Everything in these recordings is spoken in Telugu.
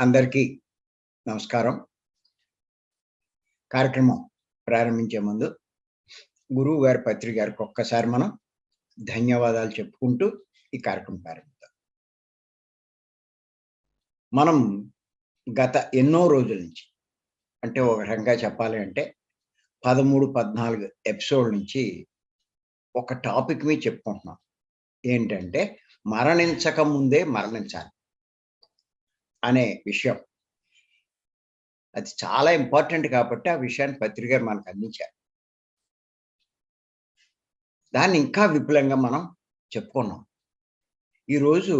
అందరికీ నమస్కారం. కార్యక్రమం ప్రారంభించే ముందు గురువు గారి పత్రిక గారికి ఒక్కసారి మనం ధన్యవాదాలు చెప్పుకుంటూ ఈ కార్యక్రమం ప్రారంభిద్దాం. మనం గత ఎన్నో రోజుల నుంచి, అంటే ఒక రకంగా చెప్పాలి అంటే 13, 14 ఎపిసోడ్ నుంచి ఒక టాపిక్ మీద చెప్పుకుంటున్నాం. ఏంటంటే మరణించక ముందే మరణించాలి అనే విషయం. అది చాలా ఇంపార్టెంట్ కాబట్టి ఆ విషయాన్ని పత్రిక గారు మనకు అందించారు. దాన్ని ఇంకా విపులంగా మనం చెప్పుకున్నాం. ఈరోజు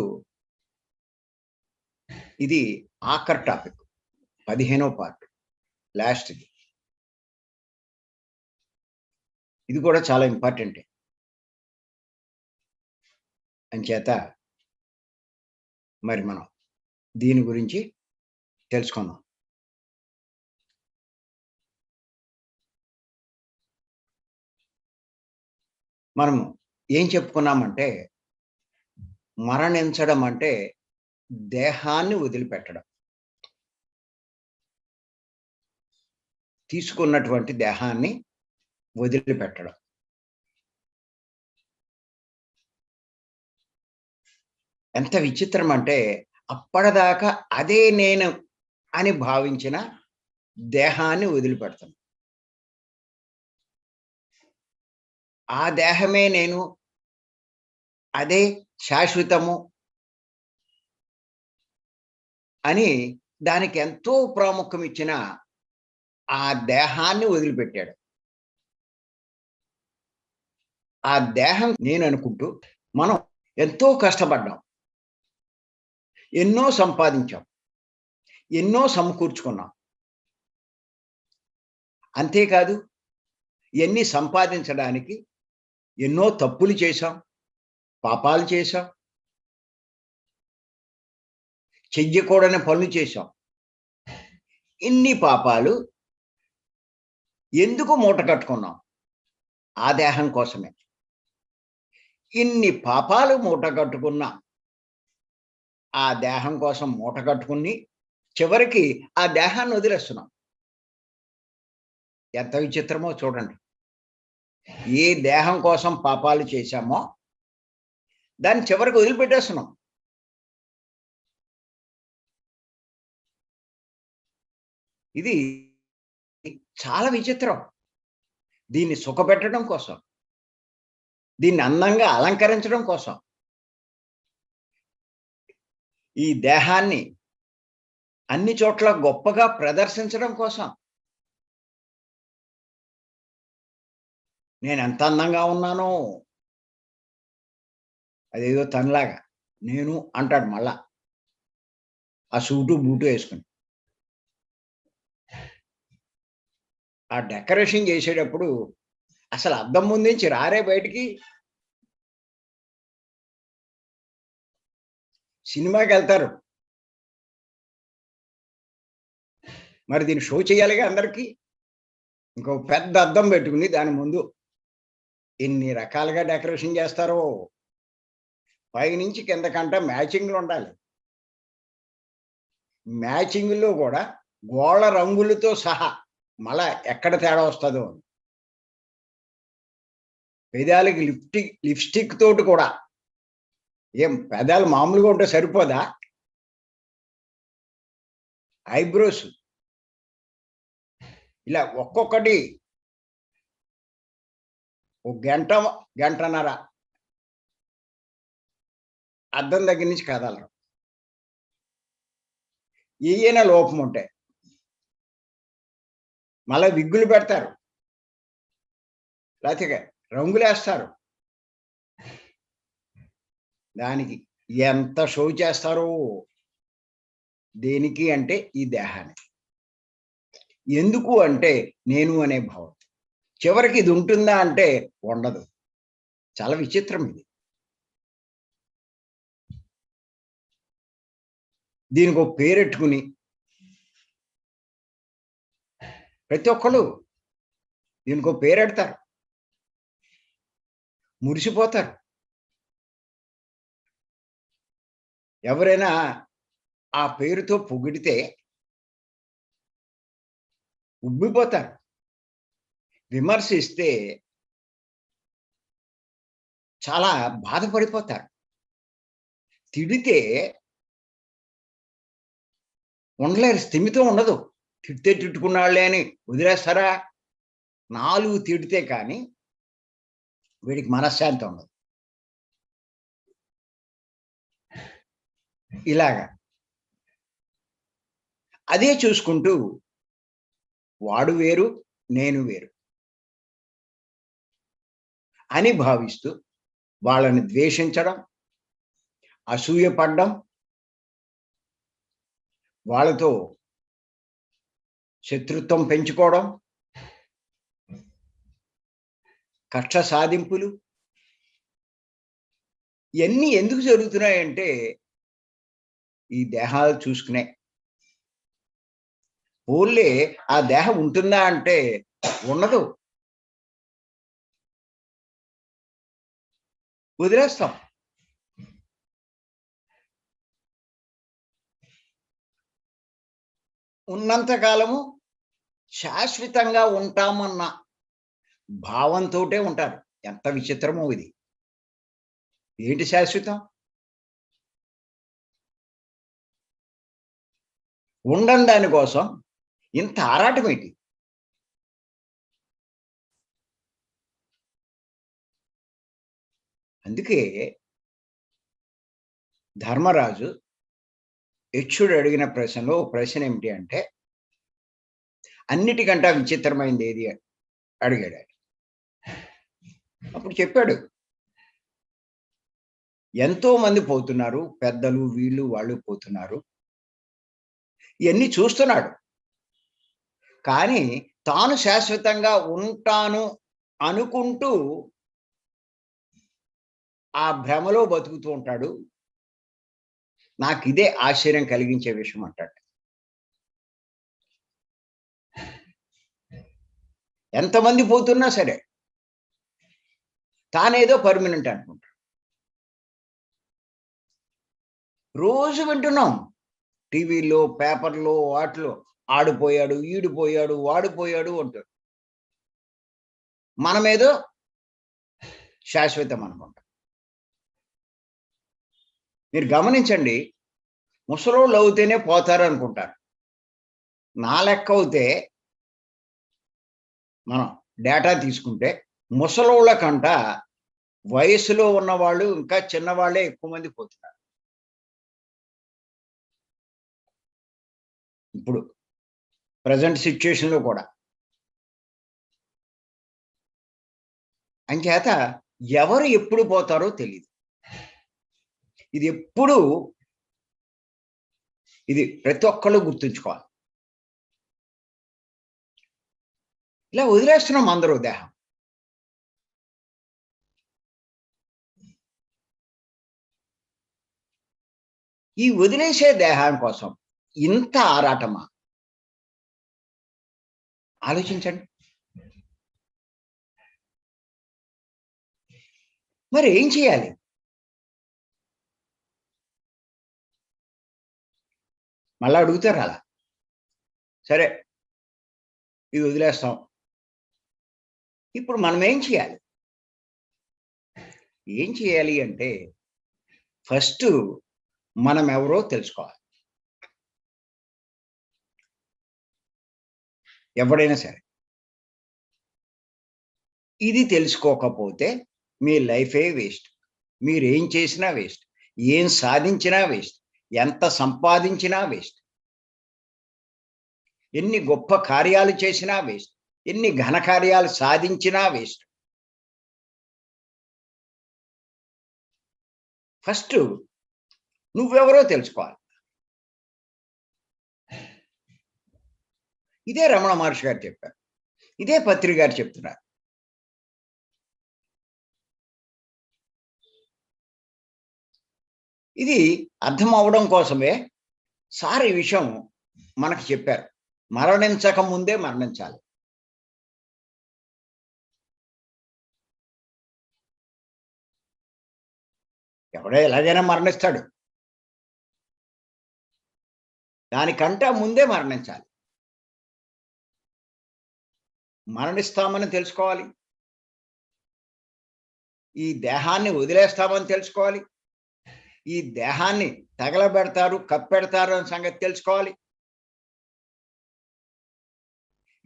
ఇది ఆఖరి టాపిక్, 15వ పార్ట్, లాస్ట్‌ది. ఇది కూడా చాలా ఇంపార్టెంటే. అంచేత మరి మనం దీని గురించి తెలుసుకుందాం. మనము ఏం చెప్పుకున్నామంటే మరణించడం అంటే దేహాన్ని వదిలిపెట్టడం. తీసుకున్నటువంటి దేహాన్ని వదిలిపెట్టడం. ఎంత విచిత్రం అంటే అప్పటిదాకా అదే నేను అని భావించిన దేహాన్ని వదిలిపెడతాం. ఆ దేహమే నేను, అదే శాశ్వతము అని దానికి ఎంతో ప్రాముఖ్యం ఇచ్చిన ఆ దేహాన్ని వదిలిపెట్టాడు. ఆ దేహం నేను అనుకుంటూ మనం ఎంతో కష్టపడ్డాం, ఎన్నో సంపాదించాం, ఎన్నో సమకూర్చుకున్నాం. అంతేకాదు ఇవన్నీ సంపాదించడానికి ఎన్నో తప్పులు చేశాం, పాపాలు చేశాం, చెయ్యకూడని పనులు చేశాం. ఇన్ని పాపాలు ఎందుకు మూట కట్టుకున్నాం? ఆ దేహం కోసమే. ఇన్ని పాపాలు మూట కట్టుకున్న ఆ దేహం కోసం మూట కట్టుకుని చివరికి ఆ దేహాన్ని వదిలేస్తున్నాం. ఎంత విచిత్రమో చూడండి. ఏ దేహం కోసం పాపాలు చేశామో దాన్ని చివరికి వదిలిపెట్టేస్తున్నాం. ఇది చాలా విచిత్రం. దీన్ని సుఖపెట్టడం కోసం, దీన్ని అందంగా అలంకరించడం కోసం, ఈ దేహాన్ని అన్ని చోట్ల గొప్పగా ప్రదర్శించడం కోసం, నేను ఎంత అందంగా ఉన్నానో, అదేదో తనలాగా నేను అంటాడు మళ్ళా ఆ సూటు బూటు వేసుకుని. ఆ డెకరేషన్ చేసేటప్పుడు అసలు అద్దం ముందు నుంచి రారే బయటికి. సినిమాకి వెళ్తారు, మరి దీన్ని షో చేయాలిగా అందరికీ. ఇంకో పెద్ద అద్దం పెట్టుకుని దాని ముందు ఎన్ని రకాలుగా డెకరేషన్ చేస్తారో. పైనుంచి కిందకంట మ్యాచింగ్లు ఉండాలి. మ్యాచింగ్లో కూడా గోళ్ళ రంగులతో సహా మళ్ళా ఎక్కడ తేడా వస్తుందో. పెదాలకి లిప్స్టిక్ తోటి కూడా. ఏం పెదాలు మామూలుగా ఉంటే సరిపోదా? ఐబ్రోస్ ఇలా ఒక్కొక్కటి ఒక గంట, గంటన్నర అద్దం దగ్గర నుంచి కదలరు. ఏయైనా లోపం ఉంటాయి. మళ్ళీ విగ్గులు పెడతారు, లేకపోతే రంగులేస్తారు. దానికి ఎంత షో చేస్తారో. దేనికి అంటే ఈ దేహానికి. ఎందుకు అంటే నేను అనే భావం. చివరికి ఇది ఉంటుందా అంటే ఉండదు. చాలా విచిత్రం ఇది. దీనికి ఒక పేరెట్టుకుని ప్రతి ఒక్కళ్ళు దీనికి ఒక పేరెడతారు, మురిసిపోతారు. ఎవరైనా ఆ పేరుతో పొగిడితే ఉబ్బిపోతారు. విమర్శిస్తే చాలా బాధపడిపోతారు. తిడితే ఉండలేరు. స్థిమితం ఉండదు. తిడితే తిట్టుకున్నాడులే అని వదిలేస్తారా? 4 తిడితే కానీ వీడికి మనశ్శాంతి ఉండదు. ఇలాగా. అదే చూసుకుంటూ వాడు వేరు, నేను వేరు అని భావిస్తూ వాళ్ళని ద్వేషించడం, అసూయ పడడం, వాళ్ళతో శత్రుత్వం పెంచుకోవడం, కక్ష సాధింపులు ఇయన్నీ ఎందుకు జరుగుతున్నాయంటే ఈ దేహాలు చూసుకునే. పోన్లే ఆ దేహం ఉంటుందా అంటే ఉండదు. వదిలేస్తాం. ఉన్నంత కాలము శాశ్వతంగా ఉంటామన్న భావంతోటే ఉంటారు. ఎంత విచిత్రమో ఇది. ఏంటి శాశ్వతం? ఉండని దాని కోసం ఇంత ఆరాటమేంటి? అందుకే ధర్మరాజు యక్షుడు అడిగిన ప్రశ్నలో ఓ ప్రశ్న ఏమిటి అంటే, అన్నిటికంటే విచిత్రమైనది ఏది అడిగాడు ఆయన. అప్పుడు చెప్పాడు. ఎంతో మంది పోతున్నారు. పెద్దలు వీళ్ళు వాళ్ళు పోతున్నారు. ఇయన్నీ చూస్తున్నాడు. కానీ తాను శాశ్వతంగా ఉంటాను అనుకుంటూ ఆ భ్రమలో బతుకుతూ ఉంటాడు. నాకిదే ఆశ్చర్యం కలిగించే విషయం అంటాడు. ఎంతమంది పోతున్నా సరే, తానేదో పర్మనెంట్ అనుకుంటాడు. రోజు వింటున్నాం. టీవీలో, పేపర్‌లో వాటిలో ఆడిపోయాడు, ఈడిపోయాడు, వాడిపోయాడు అంటారు. మనమేదో శాశ్వతం అనుకుంటాం. మీరు గమనించండి. ముసలోళ్ళు అవుతేనే పోతారనుకుంటారు. నా లెక్క అవుతే మనం డేటా తీసుకుంటే ముసలోళ్ళ కంట వయస్సులో ఉన్నవాళ్ళు ఇంకా చిన్నవాళ్ళే ఎక్కువ మంది పోతున్నారు. ఇప్పుడు ప్రెజెంట్ సిట్యుయేషన్‌లో కూడా. అంచేత ఎవరు ఎప్పుడు పోతారో తెలీదు. ఇది ఎప్పుడూ ఇది ప్రతి ఒక్కళ్ళు గుర్తుంచుకోవాలి. ఇలా వదిలేస్తున్నాం అందరూ దేహం. ఈ వదిలేసే దేహం కోసం ఇంత ఆరాటమా? ఆలోచించండి. మరి ఏం చేయాలి? మళ్ళా అడుగుతారు అలా. సరే, ఇది వదిలేస్తాం. ఇప్పుడు మనం ఏం చేయాలి? ఏం చేయాలి అంటే ఫస్టు మనం ఎవరో తెలుసుకోవాలి. ఎవడైనా సరే. ఇది తెలుసుకోకపోతే మీ లైఫే వేస్ట్. మీరేం చేసినా వేస్ట్. ఏం సాధించినా వేస్ట్. ఎంత సంపాదించినా వేస్ట్. ఎన్ని గొప్ప కార్యాలు చేసినా వేస్ట్. ఎన్ని ఘన కార్యాలు సాధించినా వేస్ట్. ఫస్టు నువ్వెవరో తెలుసుకోవాలి. ఇదే రమణ మహర్షి గారు చెప్పారు. ఇదే పత్రి గారు చెప్తున్నారు. ఇది అర్థం అవ్వడం కోసమే సార్ ఈ విషయం మనకు చెప్పారు. మరణించక ముందే మరణించాలి. ఎవడో ఎలాగైనా మరణిస్తాడు. దానికంటే ముందే మరణించాలి. మరణిస్తామని తెలుసుకోవాలి. ఈ దేహాన్ని వదిలేస్తామని తెలుసుకోవాలి. ఈ దేహాన్ని తగలబెడతారు, కప్పెడతారు అనే సంగతి తెలుసుకోవాలి.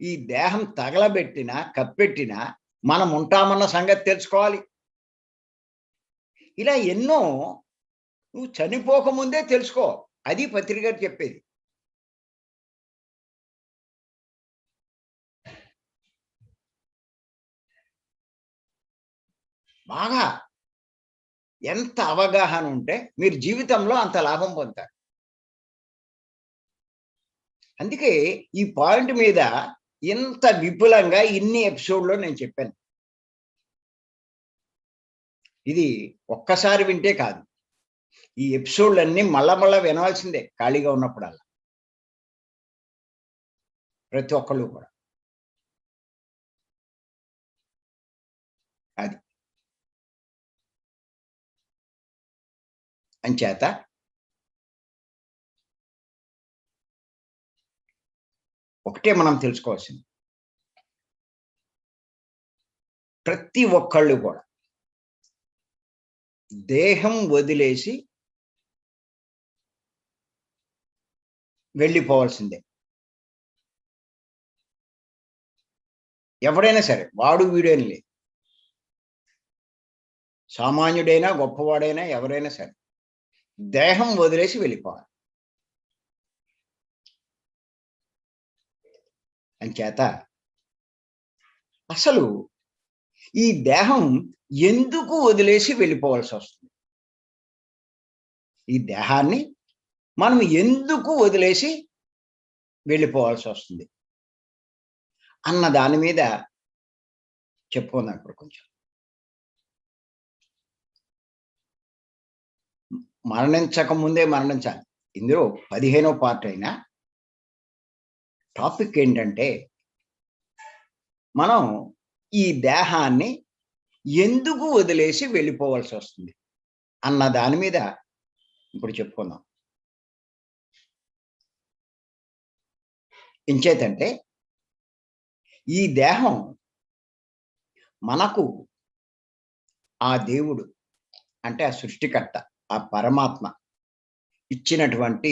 ఈ దేహం తగలబెట్టినా, కప్పెట్టినా మనం ఉంటామన్న సంగతి తెలుసుకోవాలి. ఇలా ఎన్నో నువ్వు చనిపోకముందే తెలుసుకో. అది పత్రిక గారు చెప్పేది. బాగా ఎంత అవగాహన ఉంటే మీరు జీవితంలో అంత లాభం పొందుతారు. అందుకే ఈ పాయింట్ మీద ఇంత విపులంగా ఇన్ని ఎపిసోడ్‌లో నేను చెప్పాను. ఇది ఒక్కసారి వింటే కాదు. ఈ ఎపిసోడ్‌లన్నీ మళ్ళా వినవలసిందే ఖాళీగా ఉన్నప్పుడల్లా. ప్రతి ఒక్కళ్ళు కూడా. అది. అంచేత ఒకటే మనం తెలుసుకోవాల్సింది. ప్రతి ఒక్కళ్ళు కూడా దేహం వదిలేసి వెళ్ళిపోవాల్సిందే. ఎవడైనా సరే వాడు వీడు అని లేదు. సామాన్యుడైనా, గొప్పవాడైనా ఎవరైనా సరే దేహం వదిలేసి వెళ్ళిపోవాలి. అంచేత అసలు ఈ దేహం ఎందుకు వదిలేసి వెళ్ళిపోవాల్సొస్తుంది? ఈ దేహాన్ని మనం ఎందుకు వదిలేసి వెళ్ళిపోవాల్సొస్తుంది? అన్న దాని మీద చెప్పుకుందాం ఇప్పుడు కొంచెం. మరణించక ముందే మరణించాలి. ఇందులో 15వ పార్ట్ అయినా టాపిక్ ఏంటంటే, మనం ఈ దేహాన్ని ఎందుకు వదిలేసి వెళ్ళిపోవాల్సొస్తుంది? అన్న దాని మీద ఇప్పుడు చెప్పుకుందాం. ఎంచేతంటే, ఈ దేహం మనకు ఆ దేవుడు అంటే ఆ సృష్టికర్త, ఆ పరమాత్మ ఇచ్చినటువంటి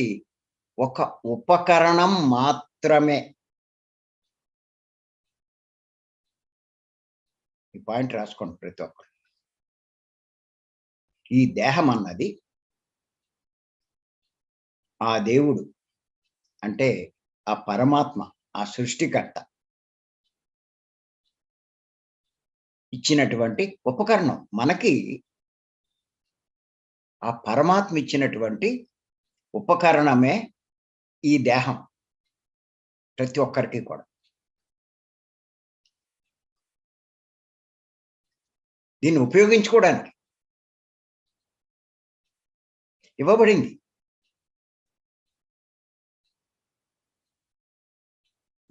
ఒక ఉపకరణం మాత్రమే. ఈ పాయింట్ రాసుకోండి ప్రతి ఒక్కరు. ఈ దేహం అన్నది ఆ దేవుడు అంటే ఆ పరమాత్మ, ఆ సృష్టికర్త ఇచ్చినటువంటి ఉపకరణం. మనకి ఆ పరమాత్మ ఇచ్చినటువంటి ఉపకరణమే ఈ దేహం. ప్రతి ఒక్కరికి కూడా. దీన్ని ఉపయోగించుకోవడానికి ఇవ్వబడింది.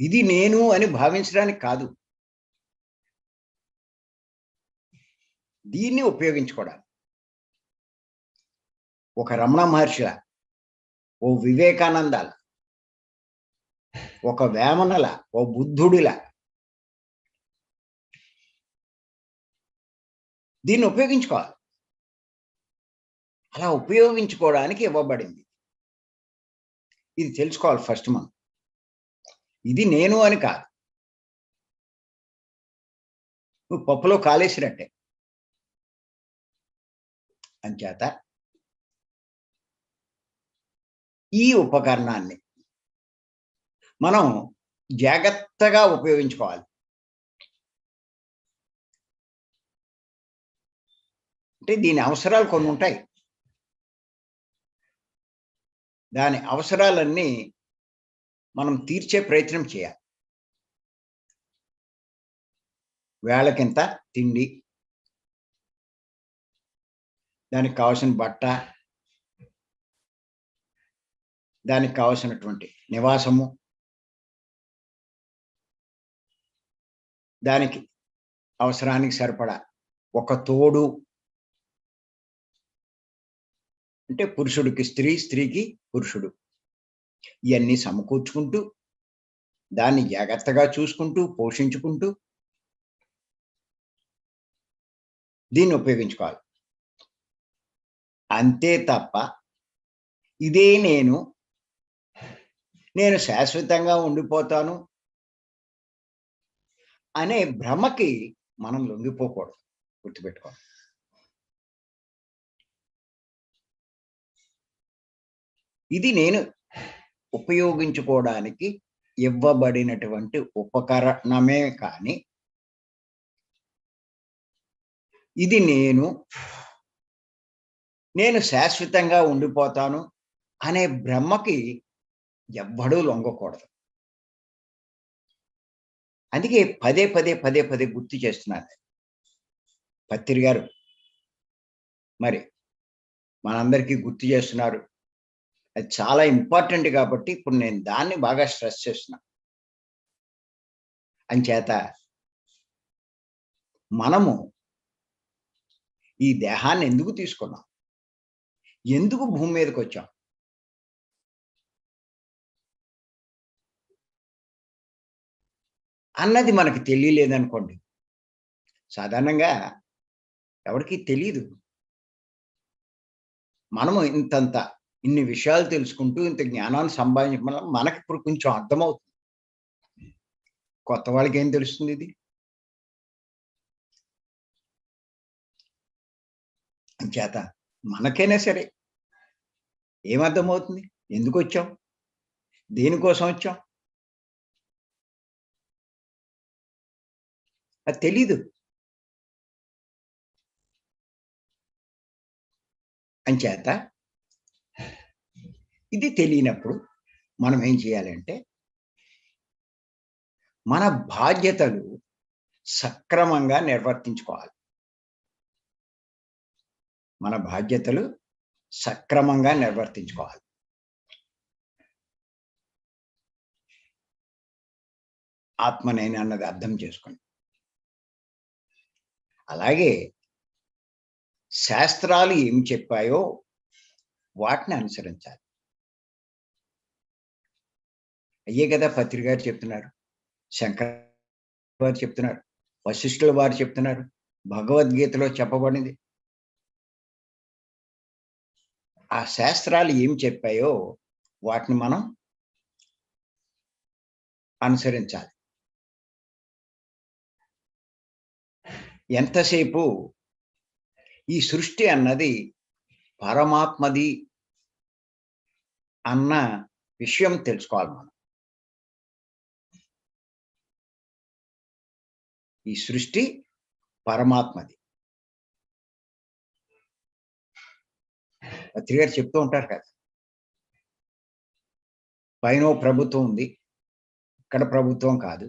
ఇది నేను అని భావించడానికి కాదు. దీన్ని ఉపయోగించుకోవడానికి. ఒక రమణ మహర్షిలా, ఓ వివేకానందాల, ఒక వేమనల, ఓ బుద్ధుడిలా దీన్ని ఉపయోగించుకోవాలి. అలా ఉపయోగించుకోవడానికి ఇవ్వబడింది. ఇది తెలుసుకోవాలి ఫస్ట్ మనం. ఇది నేను అని కాదు. నువ్వు పప్పులో కాలేసినట్టే. అంచేత ఈ ఉపకరణాన్ని మనం జాగ్రత్తగా ఉపయోగించుకోవాలి. అంటే దీని అవసరాలు కొన్ని ఉంటాయి. దాని అవసరాలన్నీ మనం తీర్చే ప్రయత్నం చేయాలి. వేళకింత తిండి, దానికి కావాల్సిన బట్ట, దానికి కావాల్సినటువంటి నివాసము, దానికి అవసరానికి సరిపడా ఒక తోడు, అంటే పురుషుడికి స్త్రీ, స్త్రీకి పురుషుడు. ఇవన్నీ సమకూర్చుకుంటూ, దాన్ని జాగ్రత్తగా చూసుకుంటూ, పోషించుకుంటూ దీన్ని ఉపయోగించుకోవాలి. అంతే తప్ప ఇదే నేను శాశ్వతంగా ఉండిపోతాను అనే భ్రమకి మనం లొంగిపోకూడదు. గుర్తుపెట్టుకోవాలి. ఇది నేను ఉపయోగించుకోవడానికి ఇవ్వబడినటువంటి ఉపకరణమే కానీ, ఇది నేను శాశ్వతంగా ఉండిపోతాను అనే భ్రమకి ఎవ్వడూ లొంగకూడదు. అందుకే పదే గుర్తు చేస్తున్నాను. పత్రి గారు మరి మనందరికీ గుర్తు చేస్తున్నారు. అది చాలా ఇంపార్టెంట్ కాబట్టి ఇప్పుడు నేను దాన్ని బాగా స్ట్రెస్ చేస్తున్నా. అంచేత మనము ఈ దేహాన్ని ఎందుకు తీసుకున్నాం? ఎందుకు భూమి మీదకొచ్చాం? అన్నది మనకు తెలియలేదనుకోండి. సాధారణంగా ఎవరికీ తెలీదు. మనము ఇన్ని విషయాలు తెలుసుకుంటూ, ఇంత జ్ఞానాన్ని సంపాదించడం వల్ల మనకిప్పుడు కొంచెం అర్థమవుతుంది. కొత్త వాళ్ళకేం తెలుస్తుంది ఇది? అంచేత మనకైనా సరే ఏమర్థమవుతుంది? ఎందుకొచ్చాం? దేనికోసం వచ్చాం? అది తెలీదు. అంచేత ఇది తెలియనప్పుడు మనం ఏం చేయాలంటే, మన బాధ్యతలు సక్రమంగా నిర్వర్తించుకోవాలి. మన బాధ్యతలు సక్రమంగా నిర్వర్తించుకోవాలి. ఆత్మ నేనన్నది అర్థం చేసుకోండి. అలాగే శాస్త్రాలు ఏం చెప్పాయో వాటిని అనుసరించాలి. అయ్యే కదా పత్రి గారు చెప్తున్నారు, శంకర వారు చెప్తున్నారు, వశిష్ఠుల వారు చెప్తున్నారు, భగవద్గీతలో చెప్పబడింది. ఆ శాస్త్రాలు ఏం చెప్పాయో వాటిని మనం అనుసరించాలి. ఎంతసేపు ఈ సృష్టి అన్నది పరమాత్మది అన్న విషయం తెలుసుకోవాలి మనం. ఈ సృష్టి పరమాత్మది. పత్రి గారు చెప్తూ ఉంటారు కదా, పైన ప్రభుత్వం ఉంది, ఇక్కడ ప్రభుత్వం కాదు.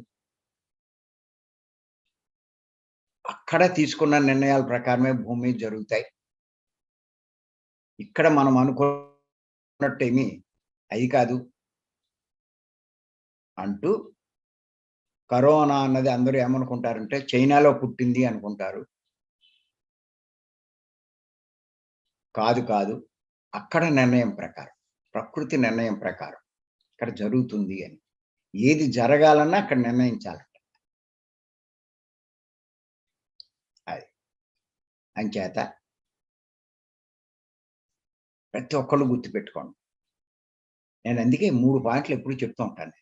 అక్కడ తీసుకున్న నిర్ణయాల ప్రకారమే భూమి మీద జరుగుతాయి. ఇక్కడ మనం అనుకున్నట్టేమీ అది కాదు అంటూ, కరోనా అన్నది అందరూ ఏమనుకుంటారంటే చైనాలో పుట్టింది అనుకుంటారు. కాదు. అక్కడ నిర్ణయం ప్రకారం, ప్రకృతి నిర్ణయం ప్రకారం ఇక్కడ జరుగుతుంది అని. ఏది జరగాలన్నా అక్కడ నిర్ణయించాలంట. అది. అంచేత ప్రతి ఒక్కళ్ళు గుర్తుపెట్టుకోండి. నేను అందుకే 3 పాయింట్లు ఎప్పుడు చెప్తూ ఉంటాను.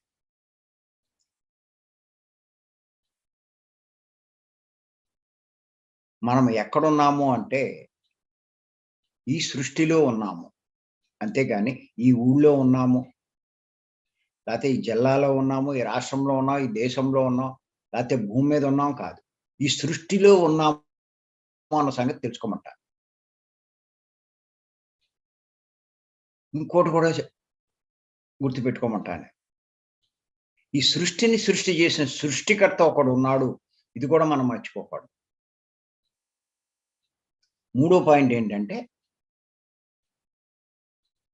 మనం ఎక్కడున్నాము అంటే ఈ సృష్టిలో ఉన్నాము. అంతేగాని ఈ ఊళ్ళో ఉన్నాము, లేతే ఈ జిల్లాలో ఉన్నాము, ఈ రాష్ట్రంలో ఉన్నాం, ఈ దేశంలో ఉన్నాం, లేతే భూమి మీద ఉన్నాం కాదు. ఈ సృష్టిలో ఉన్నాము అన్న సంగతి తెలుసుకోమంటారు. ఇంకోటి కూడా గుర్తుపెట్టుకోమంటాను. ఈ సృష్టిని సృష్టి చేసిన సృష్టికర్త ఒకడు ఉన్నాడు. ఇది కూడా మనం మర్చిపోకూడదు. మూడో పాయింట్ ఏంటంటే,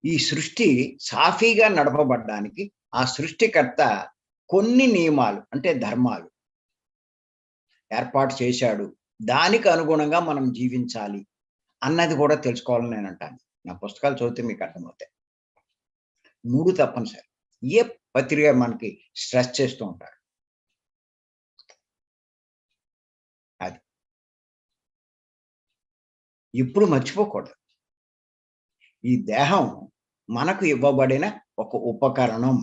ఈ సృష్టి సాఫీగా నడపబడ్డానికి ఆ సృష్టికర్త కొన్ని నియమాలు అంటే ధర్మాలు ఏర్పాటు చేశాడు. దానికి అనుగుణంగా మనం జీవించాలి అన్నది కూడా తెలుసుకోవాలని నేను అంటాను. నా పుస్తకాలు చదివితే మీకు అర్థమవుతాయి. 3 తప్పనిసరి. ఏ పత్రిక మనకి స్ట్రెస్ చేస్తూ ఉంటారు. అది. ఎప్పుడు మర్చిపోకూడదు. ఈ దేహం మనకు ఇవ్వబడిన ఒక ఉపకరణం.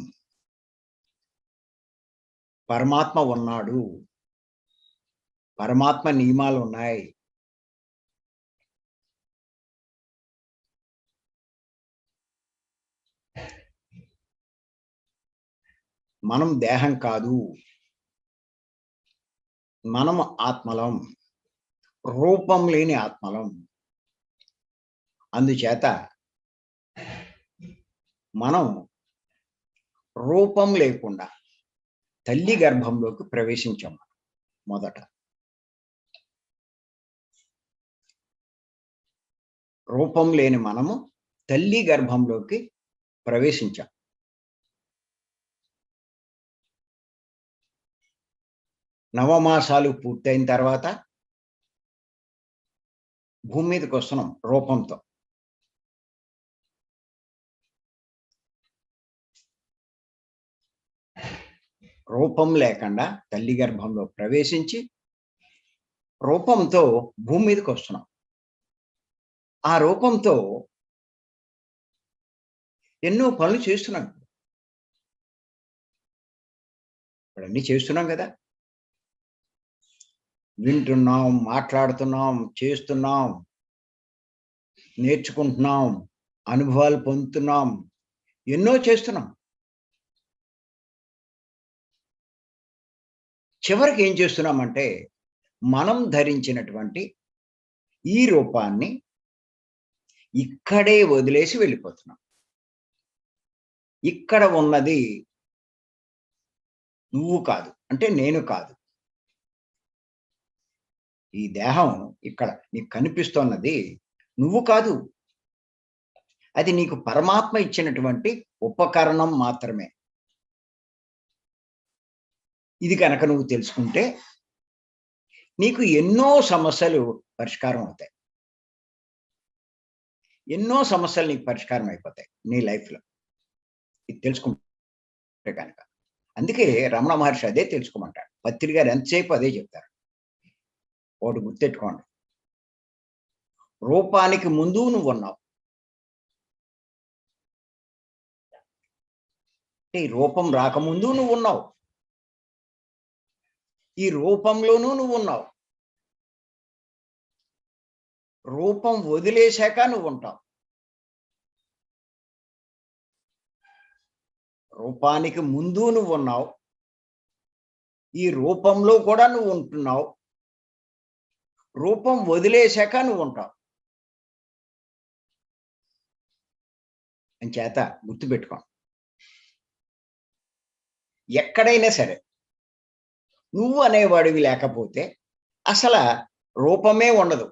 పరమాత్మ ఉన్నాడు. పరమాత్మ నియమాలున్నాయి. మనం దేహం కాదు. మనం ఆత్మలం. రూపం లేని ఆత్మలం. అందుచేత మనం రూపం లేకుండా తల్లి గర్భంలోకి ప్రవేశించాం మొదట. రూపం లేని మనము తల్లి గర్భంలోకి ప్రవేశించాం. నవమాసాలు పూర్తయిన తర్వాత భూమి మీదకి వస్తున్నాం రూపంతో. రూపం లేకుండా తల్లి గర్భంలో ప్రవేశించి రూపంతో భూమి మీదకి వస్తున్నాం. ఆ రూపంతో ఎన్నో పనులు చేస్తున్నాం. ఇప్పుడన్నీ చేస్తున్నాం కదా! వింటున్నాం, మాట్లాడుతున్నాం, చేస్తున్నాం, నేర్చుకుంటున్నాం, అనుభవాలు పొందుతున్నాం, ఎన్నో చేస్తున్నాం. చివరికి ఏం చేస్తున్నామంటే, మనం ధరించినటువంటి ఈ రూపాన్ని ఇక్కడే వదిలేసి వెళ్ళిపోతున్నాం. ఇక్కడ ఉన్నది నువ్వు కాదు. అంటే నేను కాదు. ఈ దేహం ఇక్కడ నీకు కనిపిస్తున్నది నువ్వు కాదు. అది నీకు పరమాత్మ ఇచ్చినటువంటి ఉపకరణం మాత్రమే. ఇది కనుక నువ్వు తెలుసుకుంటే నీకు ఎన్నో సమస్యలు పరిష్కారం అవుతాయి. ఎన్నో సమస్యలు నీకు పరిష్కారం అయిపోతాయి నీ లైఫ్‌లో. ఇది తెలుసుకుంటే కనుక. అందుకే రమణ మహర్షి అదే తెలుసుకోమంటాడు. పత్రి గారు ఎంతసేపు అదే చెప్తారు. ఒకటి గుర్తెట్టుకోండి. రూపానికి ముందు నువ్వున్నావు. అంటే ఈ రూపం రాకముందు నువ్వున్నావు. ఈ రూపంలోనూ నువ్వున్నావు. రూపం వదిలేశాక నువ్వుంటావు. రూపానికి ముందు నువ్వున్నావు. ఈ రూపంలో కూడా నువ్వు ఉంటున్నావు. రూపం వదిలేశాక నువ్వుంటావు. అంచేత గుర్తుపెట్టుకో. ఎక్కడైనా సరే నువ్వు అనేవాడివి లేకపోతే అసల రూపమే ఉండదు.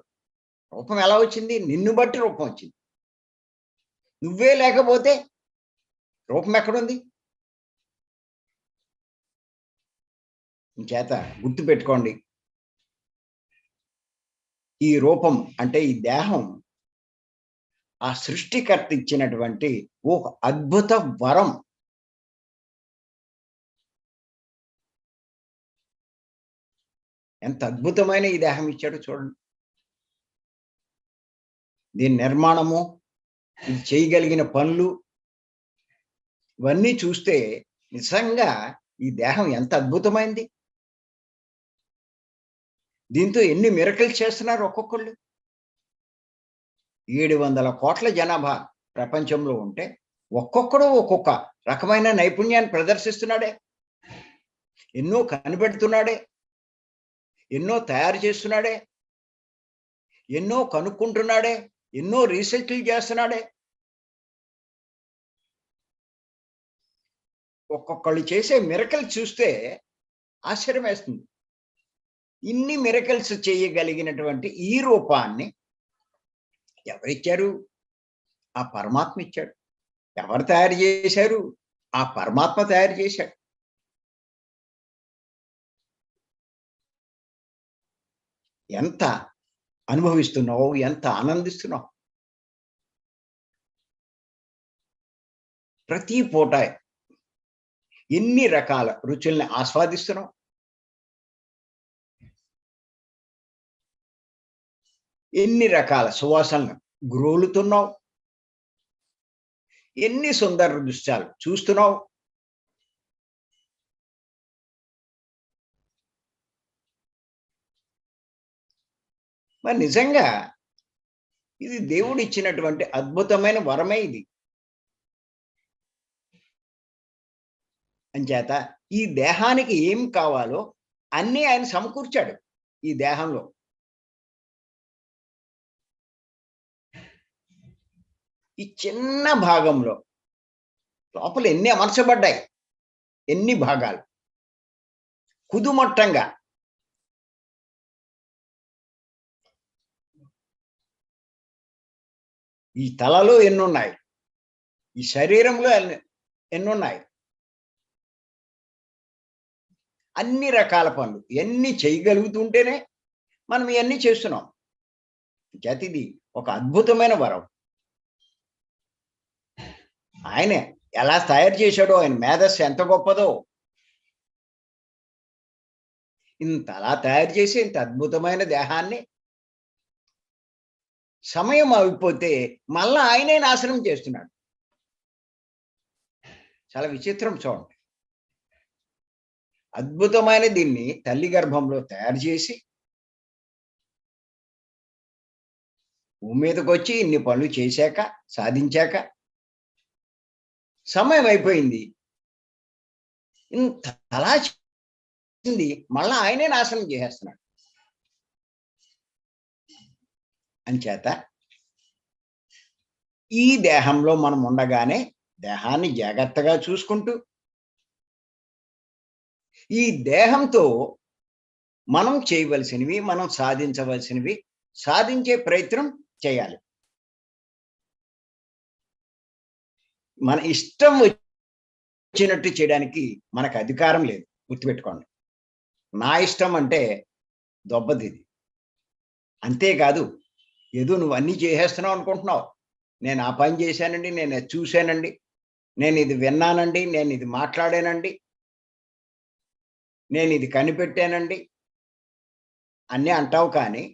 రూపం ఎలా వచ్చింది? నిన్ను బట్టి రూపం వచ్చింది. నువ్వే లేకపోతే రూపం ఎక్కడుంది? చేత గుర్తుపెట్టుకోండి. ఈ రూపం అంటే ఈ దేహం ఆ సృష్టికర్త ఇచ్చినటువంటి ఒక అద్భుత వరం. ఎంత అద్భుతమైన ఈ దేహం ఇచ్చాడో చూడండి. దీని నిర్మాణము, ఇది చేయగలిగిన పనులు ఇవన్నీ చూస్తే నిజంగా ఈ దేహం ఎంత అద్భుతమైంది. దీంతో ఎన్ని మిరకిల్స్ చేస్తున్నారు ఒక్కొక్కళ్ళు. 700 కోట్ల జనాభా ప్రపంచంలో ఉంటే ఒక్కొక్కడు ఒక్కొక్క రకమైన నైపుణ్యాన్ని ప్రదర్శిస్తున్నాడే. ఎన్నో కనిపెడుతున్నాడే. ఎన్నో తయారు చేస్తున్నాడే. ఎన్నో కనుక్కుంటున్నాడే. ఎన్నో రీసెర్చ్‌లు చేస్తున్నాడే. ఒక్కొక్కళ్ళు చేసే మిరకిల్ చూస్తే ఆశ్చర్యమేస్తుంది. ఇన్ని మిరకిల్స్ చేయగలిగినటువంటి ఈ రూపాన్ని ఎవరిచ్చారు? ఆ పరమాత్మ ఇచ్చాడు. ఎవరు తయారు చేశారు? ఆ పరమాత్మ తయారు చేశాడు. ఎంత అనుభవిస్తున్నావు? ఎంత ఆనందిస్తున్నావు? ప్రతి పూట ఎన్ని రకాల రుచుల్ని ఆస్వాదిస్తున్నాం, ఎన్ని రకాల సువాసనలు గ్రోలుతున్నావు, ఎన్ని సుందర దృశ్యాలు చూస్తున్నావు. మరి నిజంగా ఇది దేవుడు ఇచ్చినటువంటి అద్భుతమైన వరమే ఇది. అంచేత ఈ దేహానికి ఏం కావాలో అన్నీ ఆయన సమకూర్చాడు ఈ దేహంలో. ఈ చిన్న భాగంలో లోపల ఎన్ని అమర్చబడ్డాయి, ఎన్ని భాగాలు కుదుమొట్టంగా. ఈ తలలో ఎన్నున్నాయి, ఈ శరీరంలో ఎన్నున్నాయి, అన్ని రకాల పనులు ఎన్ని చేయగలుగుతుంటేనే మనం ఇవన్నీ చేస్తున్నాం. ఇది ఒక అద్భుతమైన వరం. ఆయన ఎలా తయారు చేశాడో, ఆయన మేధస్సు ఎంత గొప్పదో. ఇంతలా తయారు చేసి ఇంత అద్భుతమైన దేహాన్ని సమయం అయిపోతే మళ్ళా ఆయనే నాశనం చేస్తున్నాడు. చాలా విచిత్రం చూడండి. అద్భుతమైన దీన్ని తల్లి గర్భంలో తయారు చేసి భూమి మీదకి వచ్చి ఇన్ని పనులు చేశాక, సాధించాక సమయం అయిపోయింది, ఇంతలా చేసింది మళ్ళా ఆయనే నాశనం చేసేస్తున్నాడు. అంచేత ఈ దేహంలో మనం ఉండగానే దేహాన్ని జాగ్రత్తగా చూసుకుంటూ ఈ దేహంతో మనం చేయవలసినవి, మనం సాధించవలసినవి సాధించే ప్రయత్నం చేయాలి. మన ఇష్టం వచ్చినట్టు చేయడానికి మనకు అధికారం లేదు, గుర్తుపెట్టుకోండి. నా ఇష్టం అంటే దొబ్బదిది. అంతేకాదు ఏదో నువ్వు అన్నీ చేసేస్తున్నావు అనుకుంటున్నావు. నేను ఆ పని చేశానండి, నేను అది చూశానండి, నేను ఇది విన్నానండి, నేను ఇది మాట్లాడానండి, నేను ఇది కనిపెట్టానండి అన్నీ అంటావు. కానీ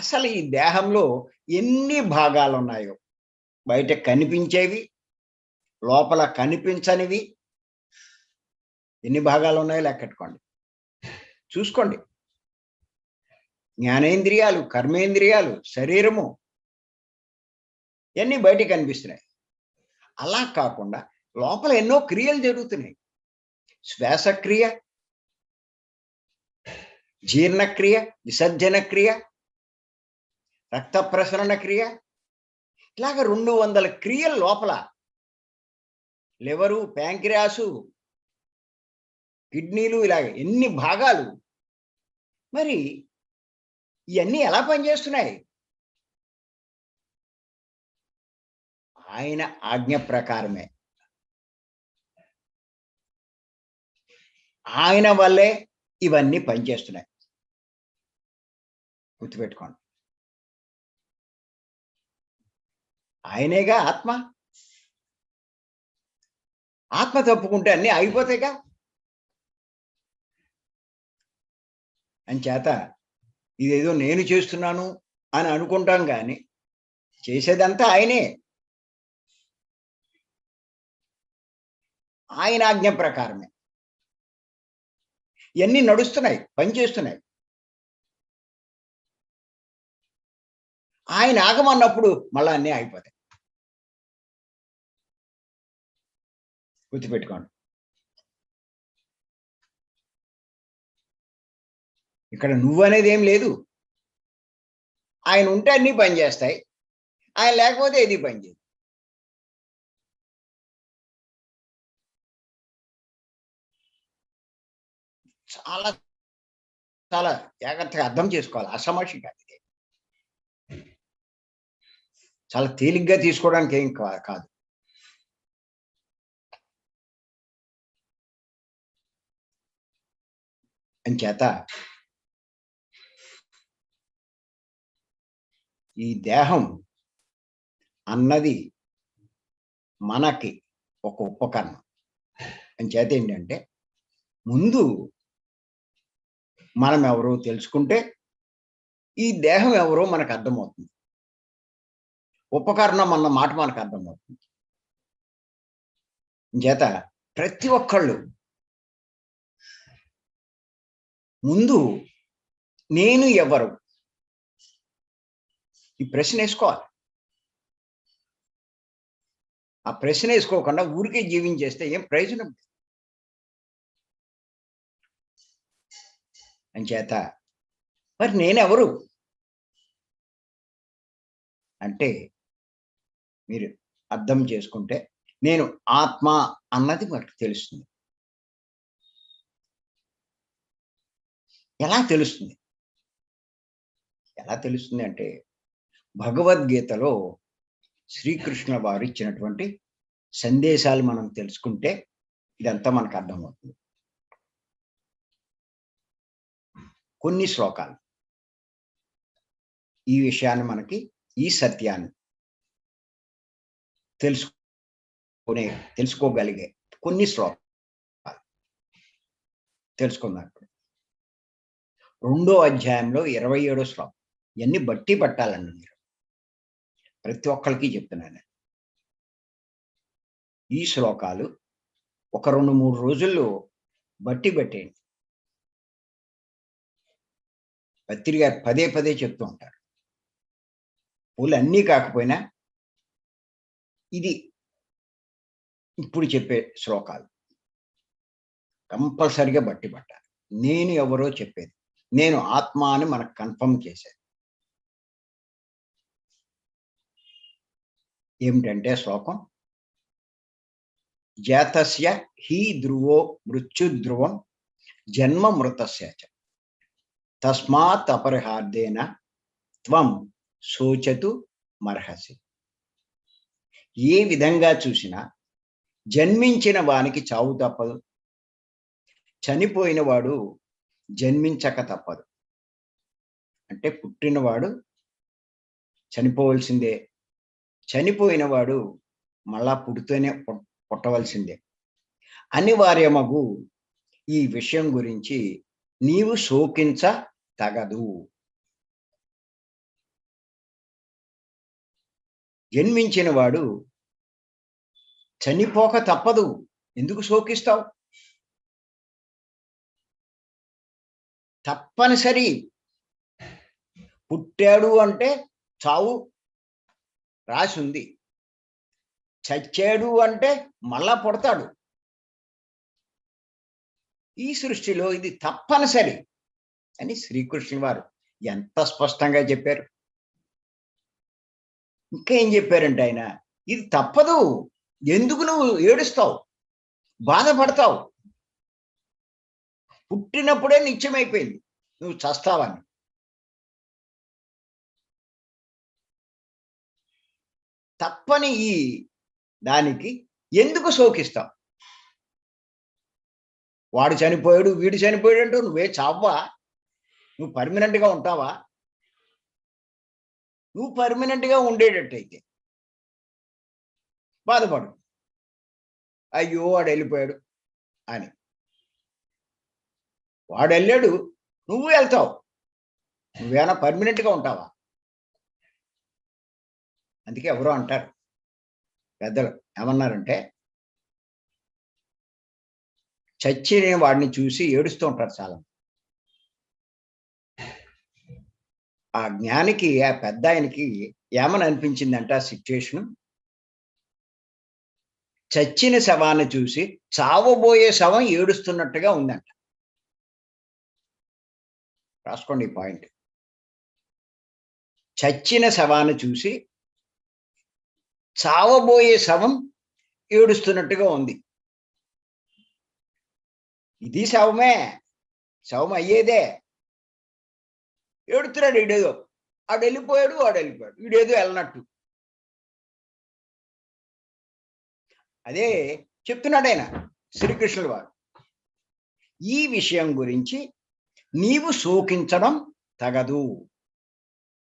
అసలు ఈ దేహంలో ఎన్ని భాగాలు ఉన్నాయో, బయట కనిపించేవి, లోపల కనిపించనివి ఎన్ని భాగాలు ఉన్నాయో లెక్కెట్టుకోండి, చూసుకోండి. జ్ఞానేంద్రియాలు, కర్మేంద్రియాలు, శరీరము ఇవన్నీ బయటికి కనిపిస్తున్నాయి. అలా కాకుండా లోపల ఎన్నో క్రియలు జరుగుతున్నాయి. శ్వాసక్రియ, జీర్ణక్రియ, విసర్జన క్రియ, రక్త ప్రసరణ క్రియ, ఇలాగ 200 క్రియలు లోపల. లివరు, ప్యాంక్రియాసు, కిడ్నీలు, ఇలాగ ఎన్ని భాగాలు. మరి ఇవన్నీ ఎలా పనిచేస్తున్నాయి? ఆయన ఆజ్ఞ ప్రకారమే. ఆయన వల్లే ఇవన్నీ పనిచేస్తున్నాయి, గుర్తుపెట్టుకోండి. ఆయనేగా ఆత్మ. ఆత్మ తప్పుకుంటే అన్నీ అయిపోతాయిగా. అంచేత ఇదేదో నేను చేస్తున్నాను అని అనుకుంటాం, కానీ చేసేదంతా ఆయనే. ఆయన ఆజ్ఞ ప్రకారమే ఇవన్నీ నడుస్తున్నాయి, పనిచేస్తున్నాయి. ఆయన ఆగమన్నప్పుడు మళ్ళా అన్నీ అయిపోతాయి, గుర్తుపెట్టుకోండి. ఇక్కడ నువ్వు అనేది ఏం లేదు. ఆయన ఉంటే అన్నీ పనిచేస్తాయి, ఆయన లేకపోతే ఏది పనిచేయదు. చాలా చాలా జాగ్రత్తగా అర్థం చేసుకోవాలి. అసమర్షి కాదు ఇది. చాలా తేలిగ్గా తీసుకోవడానికి ఏం కాదు. అంచేత ఈ దేహం అన్నది మనకి ఒక ఉపకరణం. అంచేత ఏంటంటే ముందు మనం ఎవరో తెలుసుకుంటే ఈ దేహం ఎవరో మనకు అర్థమవుతుంది. ఉపకరణం అన్న మాట మనకు అర్థమవుతుంది. చేత ప్రతి ఒక్కళ్ళు ముందు నేను ఎవరు ఈ ప్రశ్న వేసుకోవాలి. ఆ ప్రశ్న వేసుకోకుండా ఊరికే జీవించేస్తే ఏం ప్రయోజనం? అంచేత మరి నేనెవరు అంటే మీరు అర్థం చేసుకుంటే నేను ఆత్మ అన్నది మనకు తెలుస్తుంది. ఎలా తెలుస్తుంది? ఎలా తెలుస్తుంది అంటే భగవద్గీతలో శ్రీకృష్ణ వారు ఇచ్చినటువంటి సందేశాలు మనం తెలుసుకుంటే ఇదంతా మనకు అర్థమవుతుంది. కొన్ని శ్లోకాలు ఈ విషయాన్ని మనకి ఈ సత్యాన్ని తెలుసుకోగలిగే కొన్ని శ్లోకాలు తెలుసుకుందాం. 2వ అధ్యాయంలో 27వ శ్లోకం. ఇవన్నీ బట్టి పట్టాలండి మీరు. ప్రతి ఒక్కరికి చెప్తున్నాను. ఈ శ్లోకాలు ఒక 2-3 రోజుల్లో బట్టి పెట్టేయండి. పత్రి గారు పదే పదే చెప్తూ ఉంటారు. పూలు అన్నీ కాకపోయినా ఇది ఇప్పుడు చెప్పే శ్లోకాలు కంపల్సరిగా బట్టి పట్టాలి. నేను ఎవరో చెప్పేది, నేను ఆత్మ అని మనకు కన్ఫర్మ్ చేసేది. ఏమిటంటే శ్లోకం జాతస్య హి ధ్రువో మృత్యు ధ్రువం జన్మ మృతస్య చ తస్మాత్ అపరిహార్దేన త్వం శోచతు మర్హసి. ఏ విధంగా చూసినా జన్మించిన వానికి చావు తప్పదు, చనిపోయిన వాడు జన్మించక తప్పదు. అంటే పుట్టినవాడు చనిపోవలసిందే, చనిపోయిన వాడు మళ్ళా పుడితేనే పుట్టవలసిందే. అనివార్యమగు ఈ విషయం గురించి నీవు శోకించ తగదు. జన్మించిన వాడు చనిపోక తప్పదు, ఎందుకు శోకిస్తావు? తప్పనిసరి. పుట్టాడు అంటే చావు రాసి ఉంది, చచ్చాడు అంటే మళ్ళా పుడతాడు. ఈ సృష్టిలో ఇది తప్పనిసరి అని శ్రీకృష్ణుని వారు ఎంత స్పష్టంగా చెప్పారు. ఇంకా ఏం చెప్పారంటే ఆయన, ఇది తప్పదు, ఎందుకు నువ్వు ఏడుస్తావు, బాధపడతావు? పుట్టినప్పుడే నిత్యమైపోయింది నువ్వు చస్తావని. తప్పని ఈ దానికి ఎందుకు శోకిస్తావు? వాడు చనిపోయాడు, వీడు చనిపోయాడు అంటూ నువ్వే చావ్వా? నువ్వు పర్మనెంట్గా ఉంటావా? నువ్వు పర్మనెంట్గా ఉండేటట్టయితే బాధపడు, అయ్యో వాడు వెళ్ళిపోయాడు అని. వాడు వెళ్ళాడు, నువ్వు వెళ్తావు, నువ్వేనా పర్మనెంట్గా ఉంటావా? అందుకే ఎవరో అంటారు పెద్దలు, ఏమన్నారంటే చచ్చిన వాడిని చూసి ఏడుస్తూ ఉంటారు చాలా. ఆ జ్ఞానికి, ఆ పెద్ద ఆయనకి ఏమని అనిపించిందంటే ఆ సిచ్యుయేషన్, చచ్చిన శవాన్ని చూసి చావబోయే శవం ఏడుస్తున్నట్టుగా ఉందంట. రాసుకోండి ఈ పాయింట్. చచ్చిన శవాన్ని చూసి చావబోయే శవం ఏడుస్తున్నట్టుగా ఉంది. ఇది శవమే, శవం అయ్యేదే. ఏడుతున్నాడు వీడేదో, వాడు వెళ్ళిపోయాడు, వీడేదో వెళ్ళినట్టు. అదే చెప్తున్నాడు ఆయన శ్రీకృష్ణుడు వారు. ఈ విషయం గురించి నీవు శోకించడం తగదు,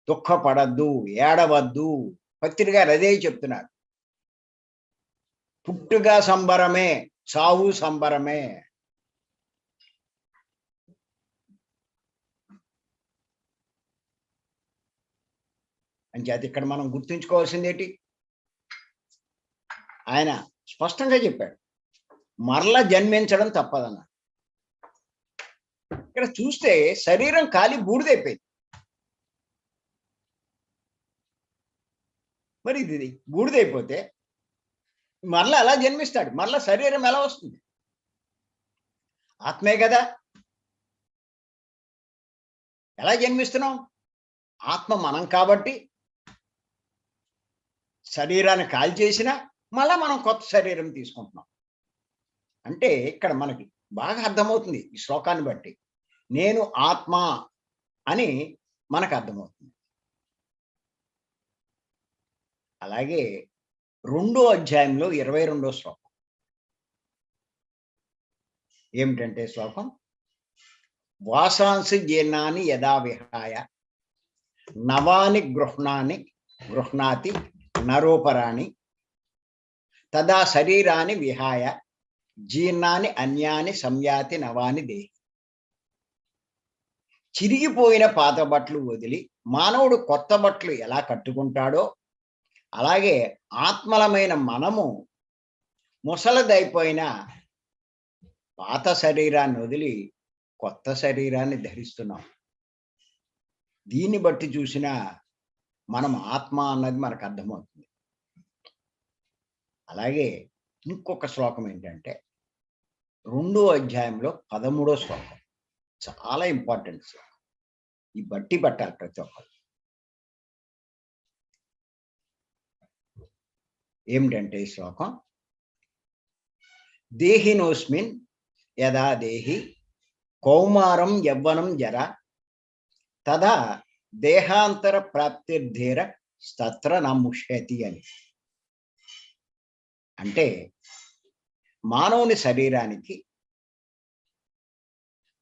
దుఃఖపడద్దు, ఏడవద్దు. పత్రి గారు అదే చెప్తున్నారు. పుట్టుగా సంబరమే, చావు సంబరమే. అంచేత ఇక్కడ మనం గుర్తుంచుకోవాల్సింది ఏంటి? ఆయన స్పష్టంగా చెప్పాడు, మరల జన్మించడం తప్పదన్నాడు. ఇక్కడ చూస్తే శరీరం కాలి బూడిదైపోయింది. మరి ఇది బూడిదైపోతే మరలా ఎలా జన్మిస్తాడు? మరలా శరీరం ఎలా వస్తుంది? ఆత్మే కదా. ఎలా జన్మిస్తున్నాం? ఆత్మ మనం కాబట్టి శరీరాన్ని కాల్ చేసినా మళ్ళా మనం కొత్త శరీరం తీసుకుంటున్నాం. అంటే ఇక్కడ మనకి బాగా అర్థమవుతుంది ఈ శ్లోకాన్ని బట్టి, నేను ఆత్మ అని మనకు అర్థమవుతుంది. అలాగే 2వ అధ్యాయంలో 22వ శ్లోకం ఏమిటంటే, శ్లోకం వాసాంసి జీర్ణాన్ని యదా విహాయ నవాని గృహ్ణాతి నరోపరాణి తదా శరీరాన్ని విహాయ జీర్ణాన్ని అన్యాని సంయాతి నవాని దేహి. చిరిగిపోయిన పాత బట్టలు వదిలి మానవుడు కొత్త బట్టలు ఎలా కట్టుకుంటాడో అలాగే ఆత్మలమైన మనము ముసలదైపోయిన పాత శరీరాన్ని వదిలి కొత్త శరీరాన్ని ధరిస్తున్నాం. దీన్ని బట్టి చూసినా మనం ఆత్మ అన్నది మనకు అర్థమవుతుంది. అలాగే ఇంకొక శ్లోకం ఏంటంటే 2వ అధ్యాయంలో 13వ శ్లోకం చాలా ఇంపార్టెంట్ శ్లోకం. ఈ బట్టి పట్టాలి ప్రతి ఒక్కరు. ఏమిటంటే ఈ శ్లోకం, దేహినోస్మిన్ యదా దేహి కౌమారం యవ్వనం జర తదా దేహాంతర ప్రాప్తిర్ధీర స్తత్ర నముష్యతి అని. అంటే మానవుని శరీరానికి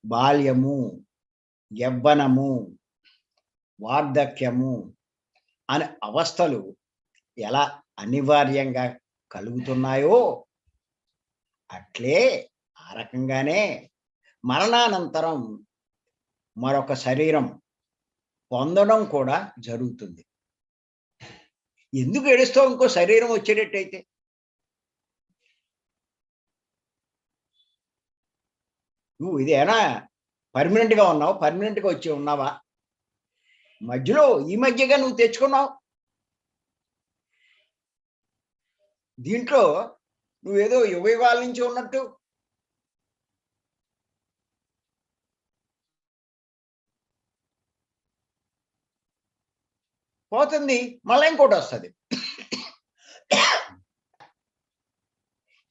బాల్యము, యవ్వనము, వార్ధక్యము అనే అవస్థలు ఎలా అనివార్యంగా కలుగుతున్నాయో అట్లే ఆ రకంగానే మరణానంతరం మరొక శరీరం పొందడం కూడా జరుగుతుంది. ఎందుకు ఏడుస్తావు ఇంకో శరీరం వచ్చేటట్టయితే? నువ్వు ఇదేనా పర్మనెంట్గా ఉన్నావు, పర్మనెంట్గా వచ్చి ఉన్నావా? మధ్యలో ఈ మధ్యగా నువ్వు తెచ్చుకున్నావు. దీంట్లో నువ్వేదో యువయుగాల నుంచి ఉన్నట్టు పోతుంది, మళ్ళీ ఇంకోటి వస్తుంది.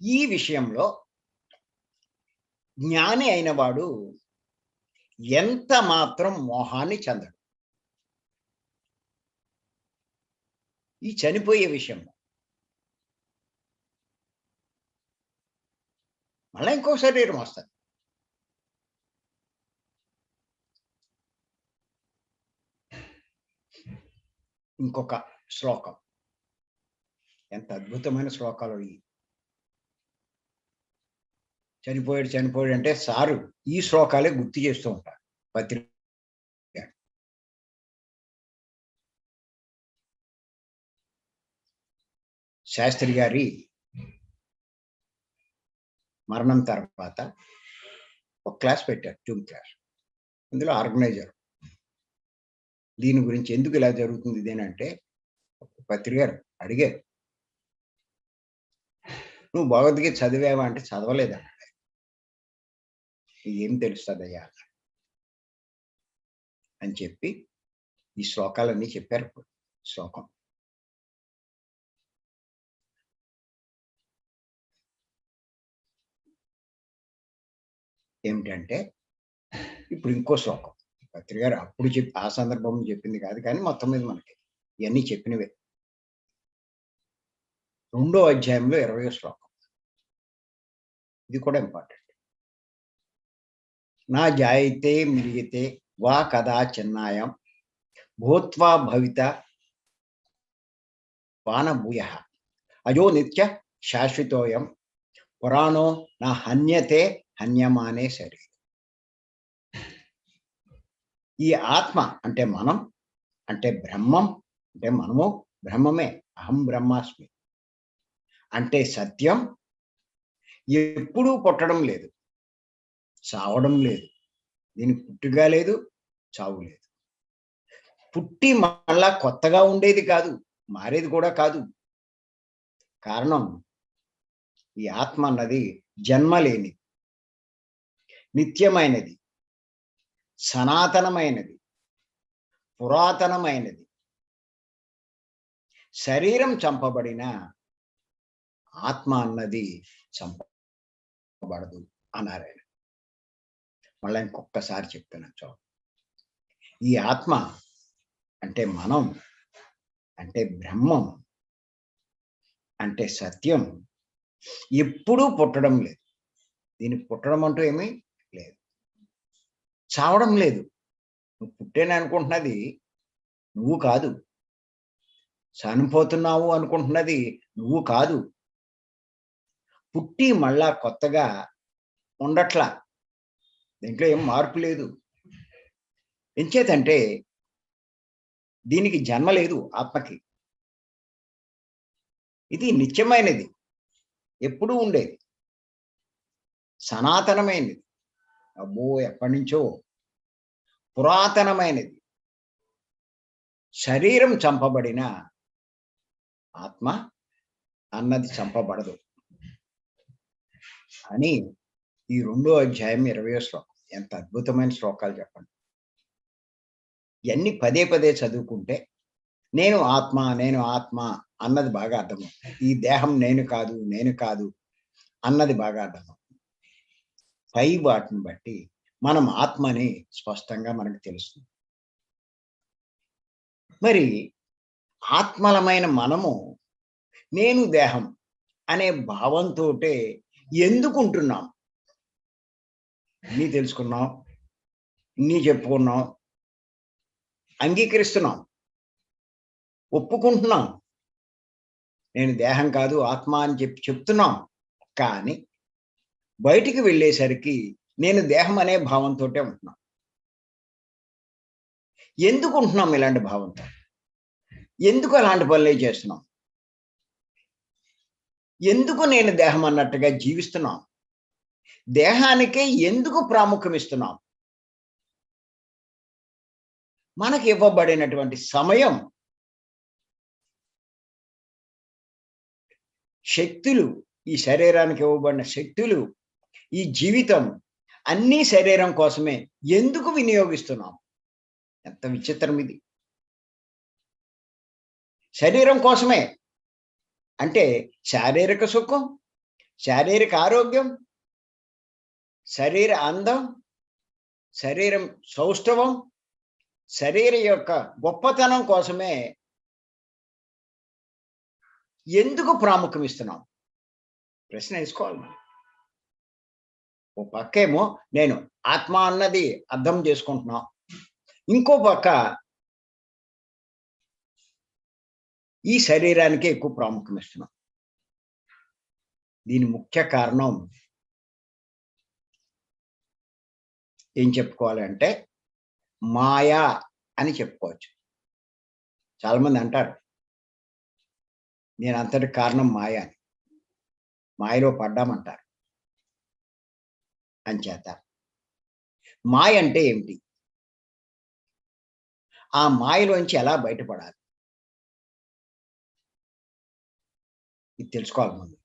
ఈ విషయంలో జ్ఞాని అయిన వాడు ఎంత మాత్రం మోహాన్ని చెందడు. ఈ చనిపోయే విషయంలో మళ్ళీ ఇంకో శరీరం వస్తుంది. ఇంకొక శ్లోకం, ఎంత అద్భుతమైన శ్లోకాలు ఇవి. చనిపోయాడు అంటే సారు ఈ శ్లోకాలే గుర్తు చేస్తూ ఉంటారు పత్రిక. శాస్త్రి గారి మరణం తర్వాత ఒక క్లాస్ పెట్టారు, జూమ్ క్లాస్. అందులో ఆర్గనైజర్ దీని గురించి ఎందుకు ఇలా జరుగుతుంది ఇదేనంటే, పత్రిక గారు అడిగారు, నువ్వు భగవద్గీత చదివావా అంటే చదవలేదన్నాడు. ఏం తెలుస్తుందయ్యా అని చెప్పి ఈ శ్లోకాలన్నీ చెప్పారు. శ్లోకం ఏమిటంటే, ఇప్పుడు ఇంకో శ్లోకం పత్రిక గారు అప్పుడు చెప్పి ఆ సందర్భంలో చెప్పింది కాదు, కానీ మొత్తం మీద మనకి ఇవన్నీ చెప్పినవే. 2వ అధ్యాయంలో 20వ శ్లోకం, ఇది కూడా ఇంపార్టెంట్. నా జాయితే మ్రియతే వా కదా చిన్నాయం భూత్వా భవిత వాన భూయ అజో నిత్య శాశ్వతోయం పురాణో నా హన్యతే హన్యమానే శరీరం. ఈ ఆత్మ అంటే మనం, అంటే బ్రహ్మం, అంటే మనము బ్రహ్మమే, అహం బ్రహ్మాస్మి, అంటే సత్యం ఎప్పుడూ పుట్టడం లేదు, చావడం లేదు, దీనికి పుట్టుగా లేదు, చావు లేదు. పుట్టి మళ్ళా కొత్తగా ఉండేది కాదు, మారేది కూడా కాదు. కారణం ఈ ఆత్మ అన్నది జన్మ లేనిది, నిత్యమైనది, సనాతనమైనది, పురాతనమైనది. శరీరం చంపబడిన ఆత్మ అన్నది చంపబడదు అన్నారు ఆయన. మళ్ళీ ఇంకొకసారి చెప్తున్నాను చూడండి. ఈ ఆత్మ అంటే మనం, అంటే బ్రహ్మం, అంటే సత్యం ఎప్పుడూ పుట్టడం లేదు, దీనికి పుట్టడం అంటూ ఏమీ లేదు, చావడం లేదు. నువ్వు పుట్టేను అనుకుంటున్నది నువ్వు కాదు, చనిపోతున్నావు అనుకుంటున్నది నువ్వు కాదు, పుట్టి మళ్ళా కొత్తగా ఉండట్లా, దీంట్లో ఏం మార్పు లేదు. ఎంచేతంటే దీనికి జన్మ లేదు ఆత్మకి, ఇది నిత్యమైనది, ఎప్పుడూ ఉండేది, సనాతనమైనది, అబ్బో ఎప్పటి నుంచో పురాతనమైనది. శరీరం చంపబడిన ఆత్మ అన్నది చంపబడదు అని ఈ 2వ అధ్యాయం 20వ శ్లోకం. ఎంత అద్భుతమైన శ్లోకాలు చెప్పండి. ఇవన్నీ పదే పదే చదువుకుంటే నేను ఆత్మ, నేను ఆత్మ అన్నది బాగా అర్థమవుతుంది. ఈ దేహం నేను కాదు, నేను కాదు అన్నది బాగా అర్థమవుతుంది. పై వాటిని బట్టి మనం ఆత్మని స్పష్టంగా మనకు తెలుస్తుంది. మరి ఆత్మలమైన మనము నేను దేహం అనే భావంతోటే ఎందుకుంటున్నాం? ఇన్ని తెలుసుకున్నాం, ఇన్ని చెప్పుకున్నాం, అంగీకరిస్తున్నాం, ఒప్పుకుంటున్నాం, నేను దేహం కాదు ఆత్మ అని చెప్తున్నాం. కానీ బయటికి వెళ్ళేసరికి నేను దేహం అనే భావంతోటే ఉంటున్నాం. ఎందుకు ఉంటున్నాం ఇలాంటి భావంతో? ఎందుకు అలాంటి పనులే చేస్తున్నాం? ఎందుకు నేను దేహం అన్నట్టుగా జీవిస్తున్నాం? దేహానికే ఎందుకు ప్రాముఖ్యం ఇస్తున్నాం? మనకి ఇవ్వబడినటువంటి సమయం, శక్తులు, ఈ శరీరానికి ఇవ్వబడిన శక్తులు, ఈ జీవితం అన్నీ శరీరం కోసమే ఎందుకు వినియోగిస్తున్నాం? ఎంత విచిత్రం ఇది. శరీరం కోసమే అంటే శారీరక సుఖం, శారీరక ఆరోగ్యం, శరీర అందం, శరీరం సౌష్ఠవం, శరీరం యొక్క గొప్పతనం కోసమే ఎందుకు ప్రాముఖ్యం ఇస్తున్నాం? ప్రశ్న వేసుకోవాలి మనం. ఓ పక్కేమో నేను ఆత్మ అన్నది అర్థం చేసుకుంటున్నాం, ఇంకో పక్క ఈ శరీరానికే ఎక్కువ ప్రాముఖ్యం ఇస్తున్నాం. దీని ముఖ్య కారణం ఏం చెప్పుకోవాలి అంటే మాయా అని చెప్పుకోవచ్చు. చాలా మంది అంటారు నేను అంతటి కారణం మాయ అని, మాయలో పడ్డామంటారు. అంచేత మాయ అంటే ఏమిటి? ఆ మాయలోంచి ఎలా బయటపడాలి? ఇది తెలుసుకోవాలి ముందు.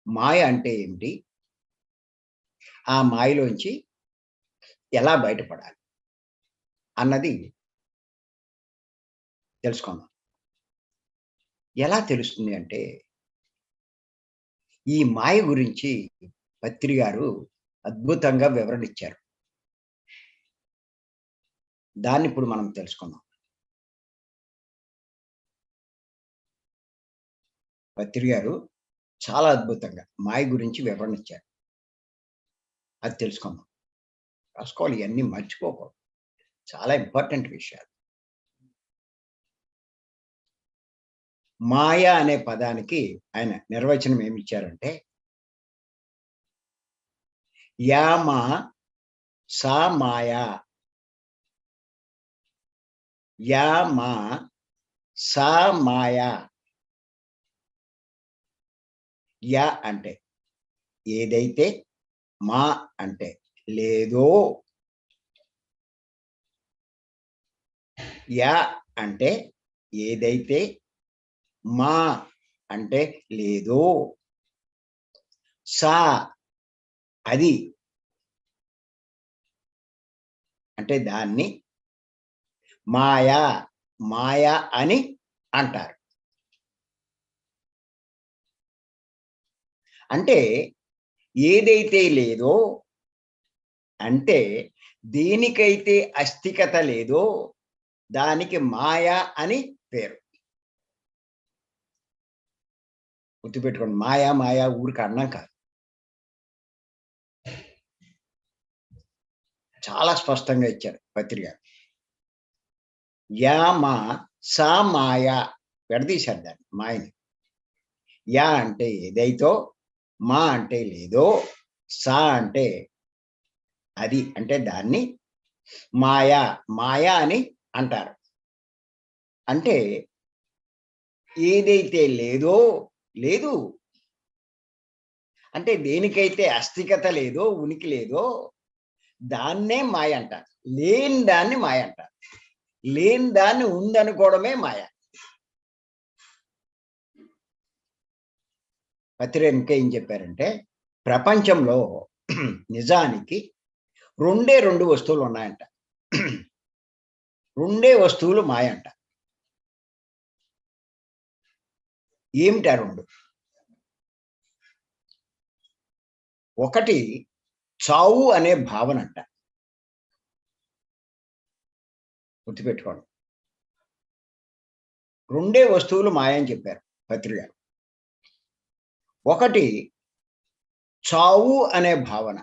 మాయ అంటే ఏమిటి? ఆ మాయలోంచి ఎలా బయటపడాలి అన్నది తెలుసుకుందాం. ఎలా తెలుస్తుంది అంటే ఈ మాయ గురించి పత్రి గారు అద్భుతంగా వివరణ ఇచ్చారు. దాన్ని ఇప్పుడు మనం తెలుసుకుందాం. పత్రి గారు చాలా అద్భుతంగా మాయ గురించి వివరణ ఇచ్చారు. అది తెలుసుకుందాం. రాసుకోవాలి, ఇవన్నీ మర్చిపోకూడదు, చాలా ఇంపార్టెంట్ విషయాలు. మాయ అనే పదానికి ఆయన నిర్వచనం ఏమి ఇచ్చారంటే, యామా సా మాయా, యామా సా మాయా. యా అంటే ఏదైతే, మా అంటే లేదో, యా అంటే ఏదైతే, మా అంటే లేదో, సా అది అంటే దాన్ని, మాయా మాయా అని అంటారు. అంటే ఏదైతే లేదో, అంటే దేనికైతే అస్థికత లేదో దానికి మాయా అని పేరు. గుర్తుపెట్టుకోండి. మాయా మాయా ఊరికి అన్నం కాదు. చాలా స్పష్టంగా ఇచ్చారు పత్రిక. యా మా సా మాయా, విడదీశారు దాన్ని మాయని. యా అంటే ఏదైతో, మా అంటే లేదో, సా అంటే అది అంటే దాన్ని, మాయా మాయా అని అంటారు. అంటే ఏదైతే లేదో, లేదు అంటే దేనికైతే అస్థికత లేదో, ఉనికి లేదో దాన్నే మాయ అంటారు. లేని దాన్ని మాయ అంటారు. లేని దాన్ని ఉందనుకోవడమే మాయ. పత్రిక ఇంకా ఏం చెప్పారంటే, ప్రపంచంలో నిజానికి రెండు వస్తువులు ఉన్నాయంట. రెండే వస్తువులు మాయ అంట. ఏమిటా రెండు? ఒకటి చావు అనే భావన అంట. గుర్తుపెట్టుకోండి. రెండే వస్తువులు మాయ అని చెప్పారు పత్రిక. ఒకటి చావు అనే భావన,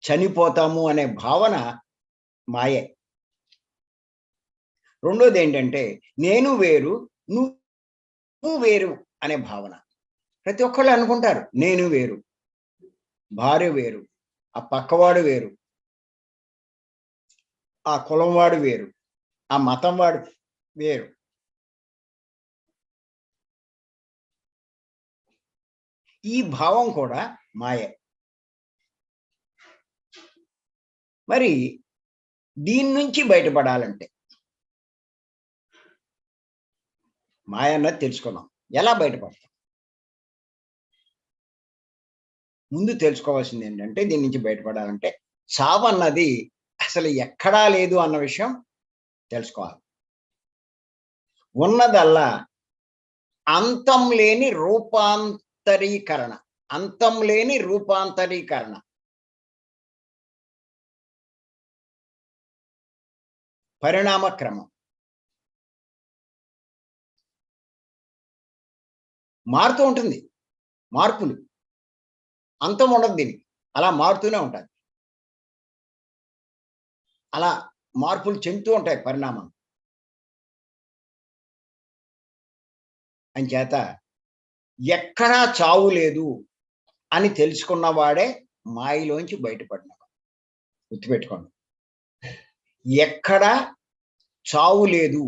చనిపోతాము అనే భావన మాయే. రెండోది ఏంటంటే నేను వేరు, నువ్వు వేరు అనే భావన. ప్రతి ఒక్కళ్ళు అనుకుంటారు నేను వేరు, భార్య వేరు, ఆ పక్కవాడు వేరు, ఆ కులం వాడు వేరు, ఆ మతం వాడు వేరు. ఈ భావం కూడా మాయే. మరి దీని నుంచి బయటపడాలంటే మాయ అన్నది తెలుసుకున్నాం. ఎలా బయటపడతాం? ముందు తెలుసుకోవాల్సింది ఏంటంటే దీని నుంచి బయటపడాలంటే చావన్నది అసలు ఎక్కడా లేదు అన్న విషయం తెలుసుకోవాలి. ఉన్నదల్లా అంతం లేని రూపాంతరీకరణ. అంతం లేని రూపాంతరీకరణ. పరిణామ క్రమం. మారుతూ ఉంటుంది. మార్పులు. అంతం ఉండదు దీనికి. అలా మారుతూనే ఉంటాయి. అలా మార్పులు చెందుతూ ఉంటాయి పరిణామం. అంచేత ఎక్కడా చావు లేదు అని తెలుసుకున్నవాడే మాయలోంచి బయటపడినవాడు. గుర్తుపెట్టుకోండి. ఎక్కడా చావు లేదు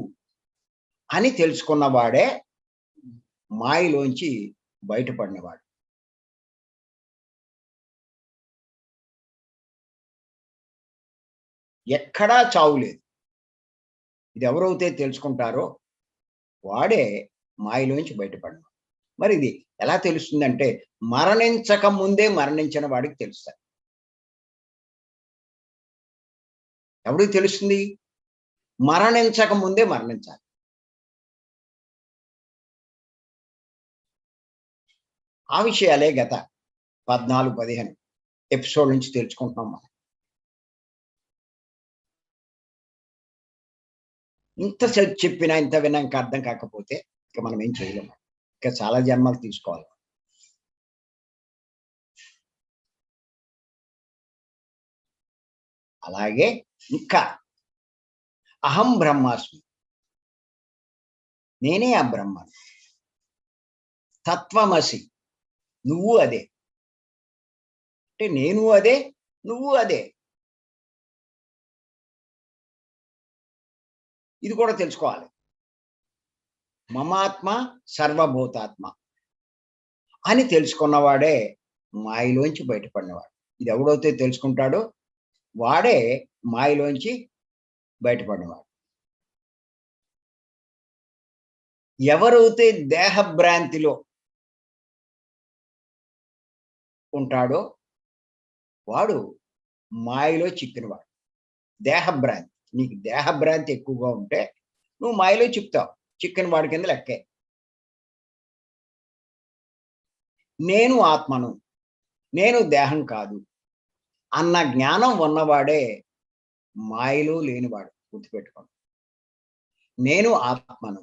అని తెలుసుకున్నవాడే మాయలోంచి బయటపడినవాడు. ఎక్కడా చావు లేదు. ఇది ఎవరైతే తెలుసుకుంటారో వాడే మాయలోంచి బయటపడినవాడు. మరి ఇది ఎలా తెలుస్తుందంటే మరణించక ముందే మరణించిన వాడికి తెలుస్తుంది. ఎవరికి తెలుస్తుంది? మరణించక ముందే మరణించాలి. ఆ విషయాలే గత 14, 15 ఎపిసోడ్ నుంచి తెలుసుకుంటున్నాం మనం. ఇంతసేపు చెప్పినా, ఇంత విన్నా ఇంకా అర్థం కాకపోతే ఇక మనం ఏం చేయలేము. ఇంకా చాలా జన్మలు తీసుకోవాలి. అలాగే ఇంకా అహం బ్రహ్మాస్మి. నేనే ఆ బ్రహ్మను. తత్వమసి, నువ్వు అదే. అంటే నేను అదే, నువ్వు అదే. ఇది కూడా తెలుసుకోవాలి. మమాత్మ సర్వభూతాత్మ అని తెలుసుకున్నవాడే మాయలోంచి బయటపడినవాడు. ఇది ఎవడైతే తెలుసుకుంటాడో వాడే మాయలోంచి బయటపడినవాడు. ఎవరైతే దేహభ్రాంతిలో ఉంటాడో వాడు మాయలో చిక్కినవాడు. దేహభ్రాంతి, నీకు దేహభ్రాంతి ఎక్కువగా ఉంటే నువ్వు మాయలో చిక్కుతావు. చిక్కిన వాడి కింద లెక్కే. నేను ఆత్మను, నేను దేహం కాదు అన్న జ్ఞానం ఉన్నవాడే మాయలో లేనివాడు. గుర్తుపెట్టుకోండి. నేను ఆత్మను,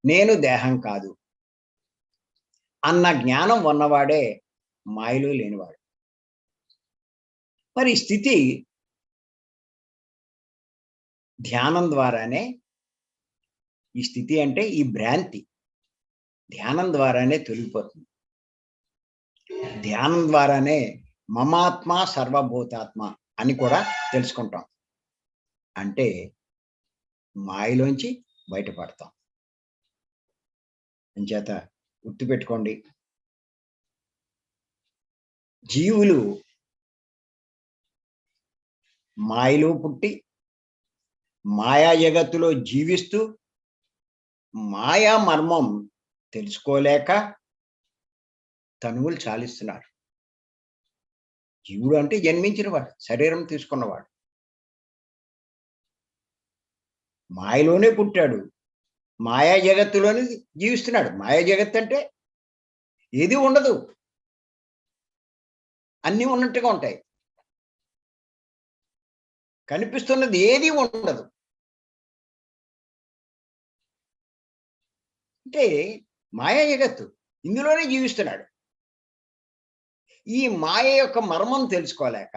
నేను దేహం కాదు అన్న జ్ఞానం ఉన్నవాడే మాయలో లేనివాడు. మరి ఈ స్థితి ధ్యానం ద్వారానే, ఈ స్థితి అంటే ఈ భ్రాంతి ధ్యానం ద్వారానే తొలగిపోతుంది. ధ్యానం ద్వారానే మమాత్మ సర్వభూతాత్మ అని కూడా తెలుసుకుంటాం. అంటే మాయలోంచి బయటపడతాం. అంచేత గుర్తుపెట్టుకోండి, జీవులు మాయలో పుట్టి మాయా జగత్తులో జీవిస్తూ మాయా మర్మం తెలుసుకోలేక తనువులు చాలిస్తున్నారు. జీవుడు అంటే జన్మించినవాడు, శరీరం తీసుకున్నవాడు. మాయలోనే పుట్టాడు, మాయా జగత్తులోనే జీవిస్తున్నాడు. మాయా జగత్ అంటే ఏది ఉండదు, అన్నీ ఉన్నట్టుగా ఉంటాయి. కనిపిస్తున్నది ఏది ఉండదు. అంటే మాయా జగత్తు, ఇందులోనే జీవిస్తున్నాడు. ఈ మాయ యొక్క మర్మం తెలుసుకోలేక,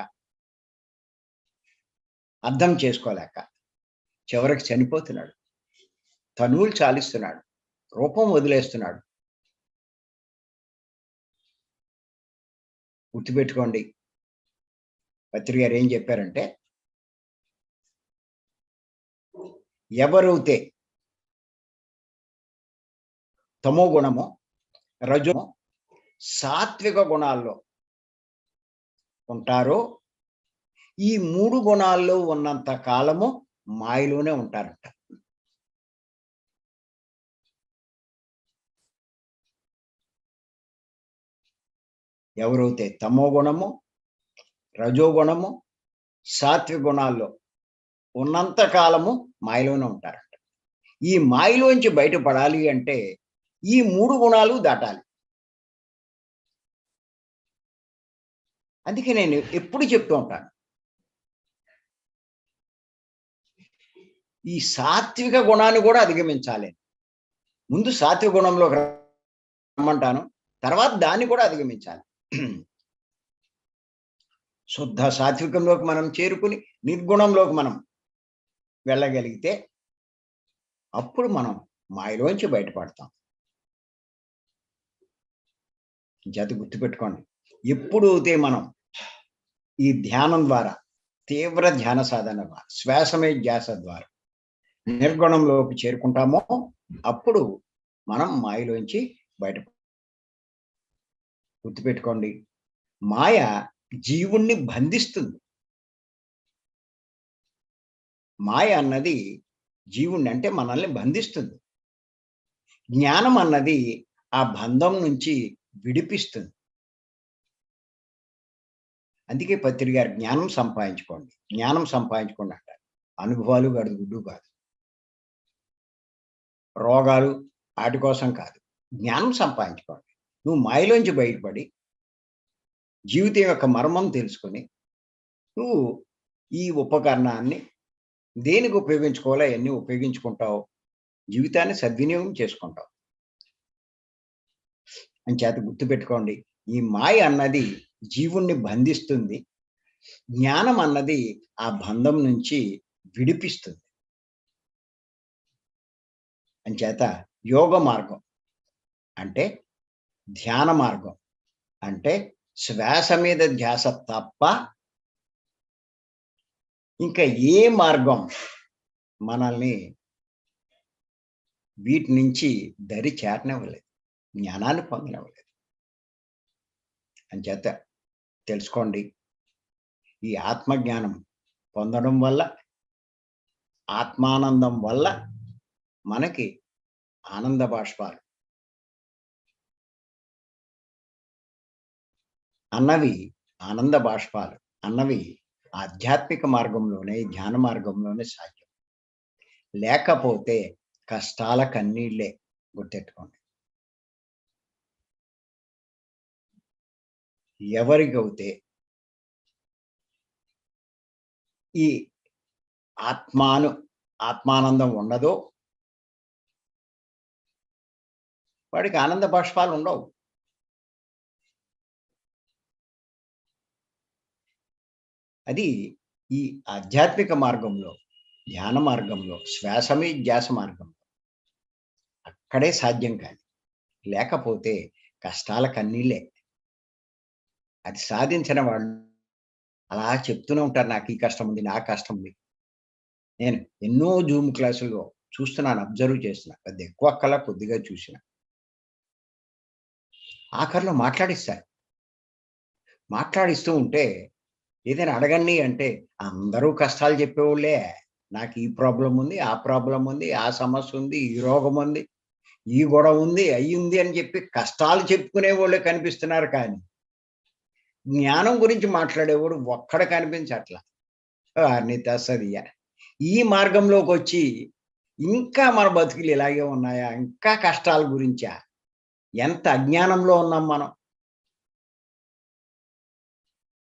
అర్థం చేసుకోలేక చివరికి చనిపోతున్నాడు. తనువులు చాలిస్తున్నాడు, రూపం వదిలేస్తున్నాడు. గుర్తుపెట్టుకోండి, పత్రి గారు ఏం చెప్పారంటే, ఎవరైతే తమో గుణము, రజో, సాత్విక గుణాల్లో ఉంటారో ఈ 3 గుణాల్లో ఉన్నంత కాలము మాయలోనే ఉంటారంట. ఎవరైతే తమో గుణము, రజోగుణము, సాత్విక గుణాల్లో ఉన్నంత కాలము మాయలోనే ఉంటారంట. ఈ మాయలోంచి బయటపడాలి అంటే ఈ 3 గుణాలు దాటాలి. అందుకే నేను ఎప్పుడు చెప్తూ ఉంటాను, ఈ సాత్విక గుణాన్ని కూడా అధిగమించాలి. ముందు సాత్విక గుణంలోకి రమ్మంటాను, తర్వాత దాన్ని కూడా అధిగమించాలి. శుద్ధ సాత్వికంలోకి మనం చేరుకుని నిర్గుణంలోకి మనం వెళ్ళగలిగితే అప్పుడు మనం మాయలోంచి బయటపడతాం. జత గుర్తుపెట్టుకోండి, ఎప్పుడైతే మనం ఈ ధ్యానం ద్వారా, తీవ్ర ధ్యాన సాధన ద్వారా, శ్వాసమే ధ్యాస ద్వారా నిర్గుణంలోకి చేరుకుంటామో అప్పుడు మనం మాయలోంచి బయట. గుర్తుపెట్టుకోండి, మాయ జీవుణ్ణి బంధిస్తుంది. మాయ అన్నది జీవుణ్ణి అంటే మనల్ని బంధిస్తుంది. జ్ఞానం అన్నది ఆ బంధం నుంచి విడిపిస్తుంది. అందుకే పత్రి గారు జ్ఞానం సంపాదించుకోండి, జ్ఞానం సంపాదించుకోండి అంటారు. అనుభవాలు గడుగుడ్డు కాదు, రోగాలు వాటి కోసం కాదు, జ్ఞానం సంపాదించుకోండి. నువ్వు మాయలోంచి బయటపడి జీవితం యొక్క మర్మం తెలుసుకొని నువ్వు ఈ ఉపకరణాన్ని దేనికి ఉపయోగించుకోవాలో అవన్నీ ఉపయోగించుకుంటావు, జీవితాన్ని సద్వినియోగం చేసుకుంటావు. అంచేత గుర్తుపెట్టుకోండి, ఈ మాయ అన్నది జీవుణ్ణి బంధిస్తుంది, జ్ఞానం అన్నది ఆ బంధం నుంచి విడిపిస్తుంది. అంచేత యోగ మార్గం అంటే ధ్యాన మార్గం అంటే శ్వాస మీద ధ్యాస తప్ప ఇంకా ఏ మార్గం మనల్ని వీటి నుంచి దరి చేరనివ్వలేదు, జ్ఞానాన్ని పొందనివ్వలేదు. అంచేత తెలుసుకోండి, ఈ ఆత్మజ్ఞానం పొందడం వల్ల, ఆత్మానందం వల్ల మనకి ఆనంద బాష్పాలు అన్నవి, ఆనంద బాష్పాలు అన్నవి ఆధ్యాత్మిక మార్గంలోనే, ధ్యాన మార్గంలోనే సాధ్యం. లేకపోతే కష్టాల కన్నీళ్ళే. గుర్తెట్టుకోండి. ఎవరికైతే ఈ ఆత్మానందం ఉండదో వాడికి ఆనంద బాష్పాలు ఉండవు. అది ఈ ఆధ్యాత్మిక మార్గంలో, ధ్యాన మార్గంలో, శ్వాసమే ధ్యాస మార్గంలో అక్కడే సాధ్యం. కాదు లేకపోతే కష్టాల కన్నీళ్ళే. అది సాధించిన వాళ్ళు అలా చెప్తూనే ఉంటారు, నాకు ఈ కష్టం ఉంది, నా కష్టం ఉంది. నేను ఎన్నో జూమ్ క్లాసుల్లో చూస్తున్నాను, అబ్జర్వ్ చేస్తున్నా. పెద్ద ఎక్కువ అక్కలా కొద్దిగా చూసిన ఆఖరిలో మాట్లాడిస్తూ ఉంటే ఏదైనా అడగండి అంటే అందరూ కష్టాలు చెప్పేవాళ్ళే. నాకు ఈ ప్రాబ్లం ఉంది, ఆ ప్రాబ్లం ఉంది, ఆ సమస్య ఉంది, ఈ రోగం ఉంది, ఈ గొడవ ఉంది, అయ్యింది అని చెప్పి కష్టాలు చెప్పుకునే వాళ్ళే కనిపిస్తున్నారు. కానీ జ్ఞానం గురించి మాట్లాడేవాడు ఒక్కడ కనిపించట్లా. వారిని తెస్తదియ్య. ఈ మార్గంలోకి వచ్చి ఇంకా మన బతుకులు ఇలాగే ఉన్నాయా, ఇంకా కష్టాల గురించా? ఎంత అజ్ఞానంలో ఉన్నాం మనం.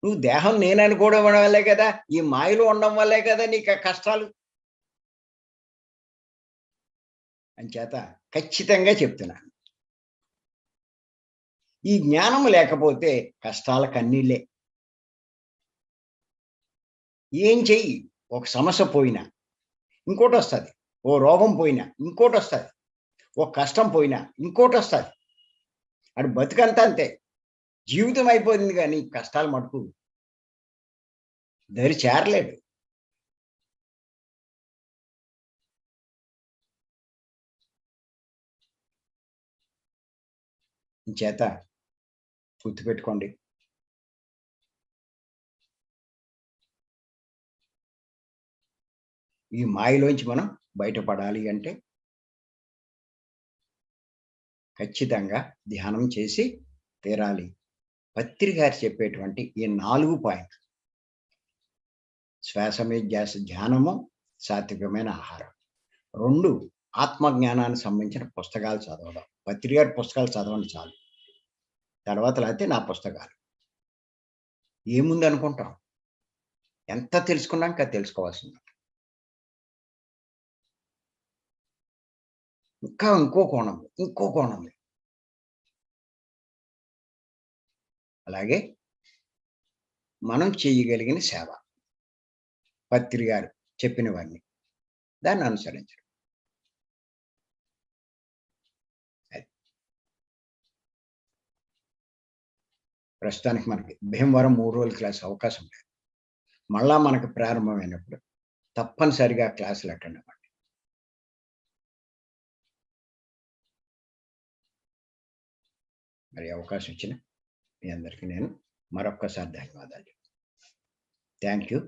నువ్వు దేహం నేననుకోవడం వల్లే కదా, ఈ మాయలో ఉండడం వల్లే కదా నీకు ఆ కష్టాలు. అంచేత ఖచ్చితంగా చెప్తున్నాను, ఈ జ్ఞానం లేకపోతే కష్టాల కన్నీళ్ళే. ఏం చెయ్యి, ఒక సమస్య పోయినా ఇంకోటి వస్తుంది, ఓ రోగం పోయినా ఇంకోటి వస్తుంది, ఓ కష్టం పోయినా ఇంకోటి వస్తుంది. అది బతుకంతా అంతే, జీవితం అయిపోయింది. కానీ కష్టాలు మటుకు దరి చేరలేడు. చేత గుర్తుపెట్టుకోండి, ఈ మాయలోంచి మనం బయటపడాలి అంటే ఖచ్చితంగా ధ్యానం చేసి తీరాలి. పత్రి గారు చెప్పేటువంటి ఈ 4 పాయింట్లు, శ్వాస మీద ధ్యాస, ధ్యానము, సాత్వికమైన ఆహారం, 2 ఆత్మజ్ఞానానికి సంబంధించిన పుస్తకాలు చదవడం. పత్రి గారి పుస్తకాలు చదవండి చాలు. తర్వాత లేకపోతే నా పుస్తకాలు. ఏముంది అనుకుంటాం, ఎంత తెలుసుకున్నా ఇంకా తెలుసుకోవాల్సింది. ఇంకా ఇంకో కోణం. అలాగే మనం చేయగలిగిన సేవ, పత్రి గారు చెప్పినవన్నీ దాన్ని అనుసరించడం. ప్రస్తుతానికి మనకి భీమవరం 3 రోజుల క్లాస్ అవకాశం లేదు. మళ్ళా మనకు ప్రారంభమైనప్పుడు తప్పనిసరిగా క్లాసులు అటెండ్ అవ్వండి. మరి అవకాశం ఇచ్చిన మీ అందరికీ నేను మరొక్కసారి ధన్యవాదాలు. Thank you.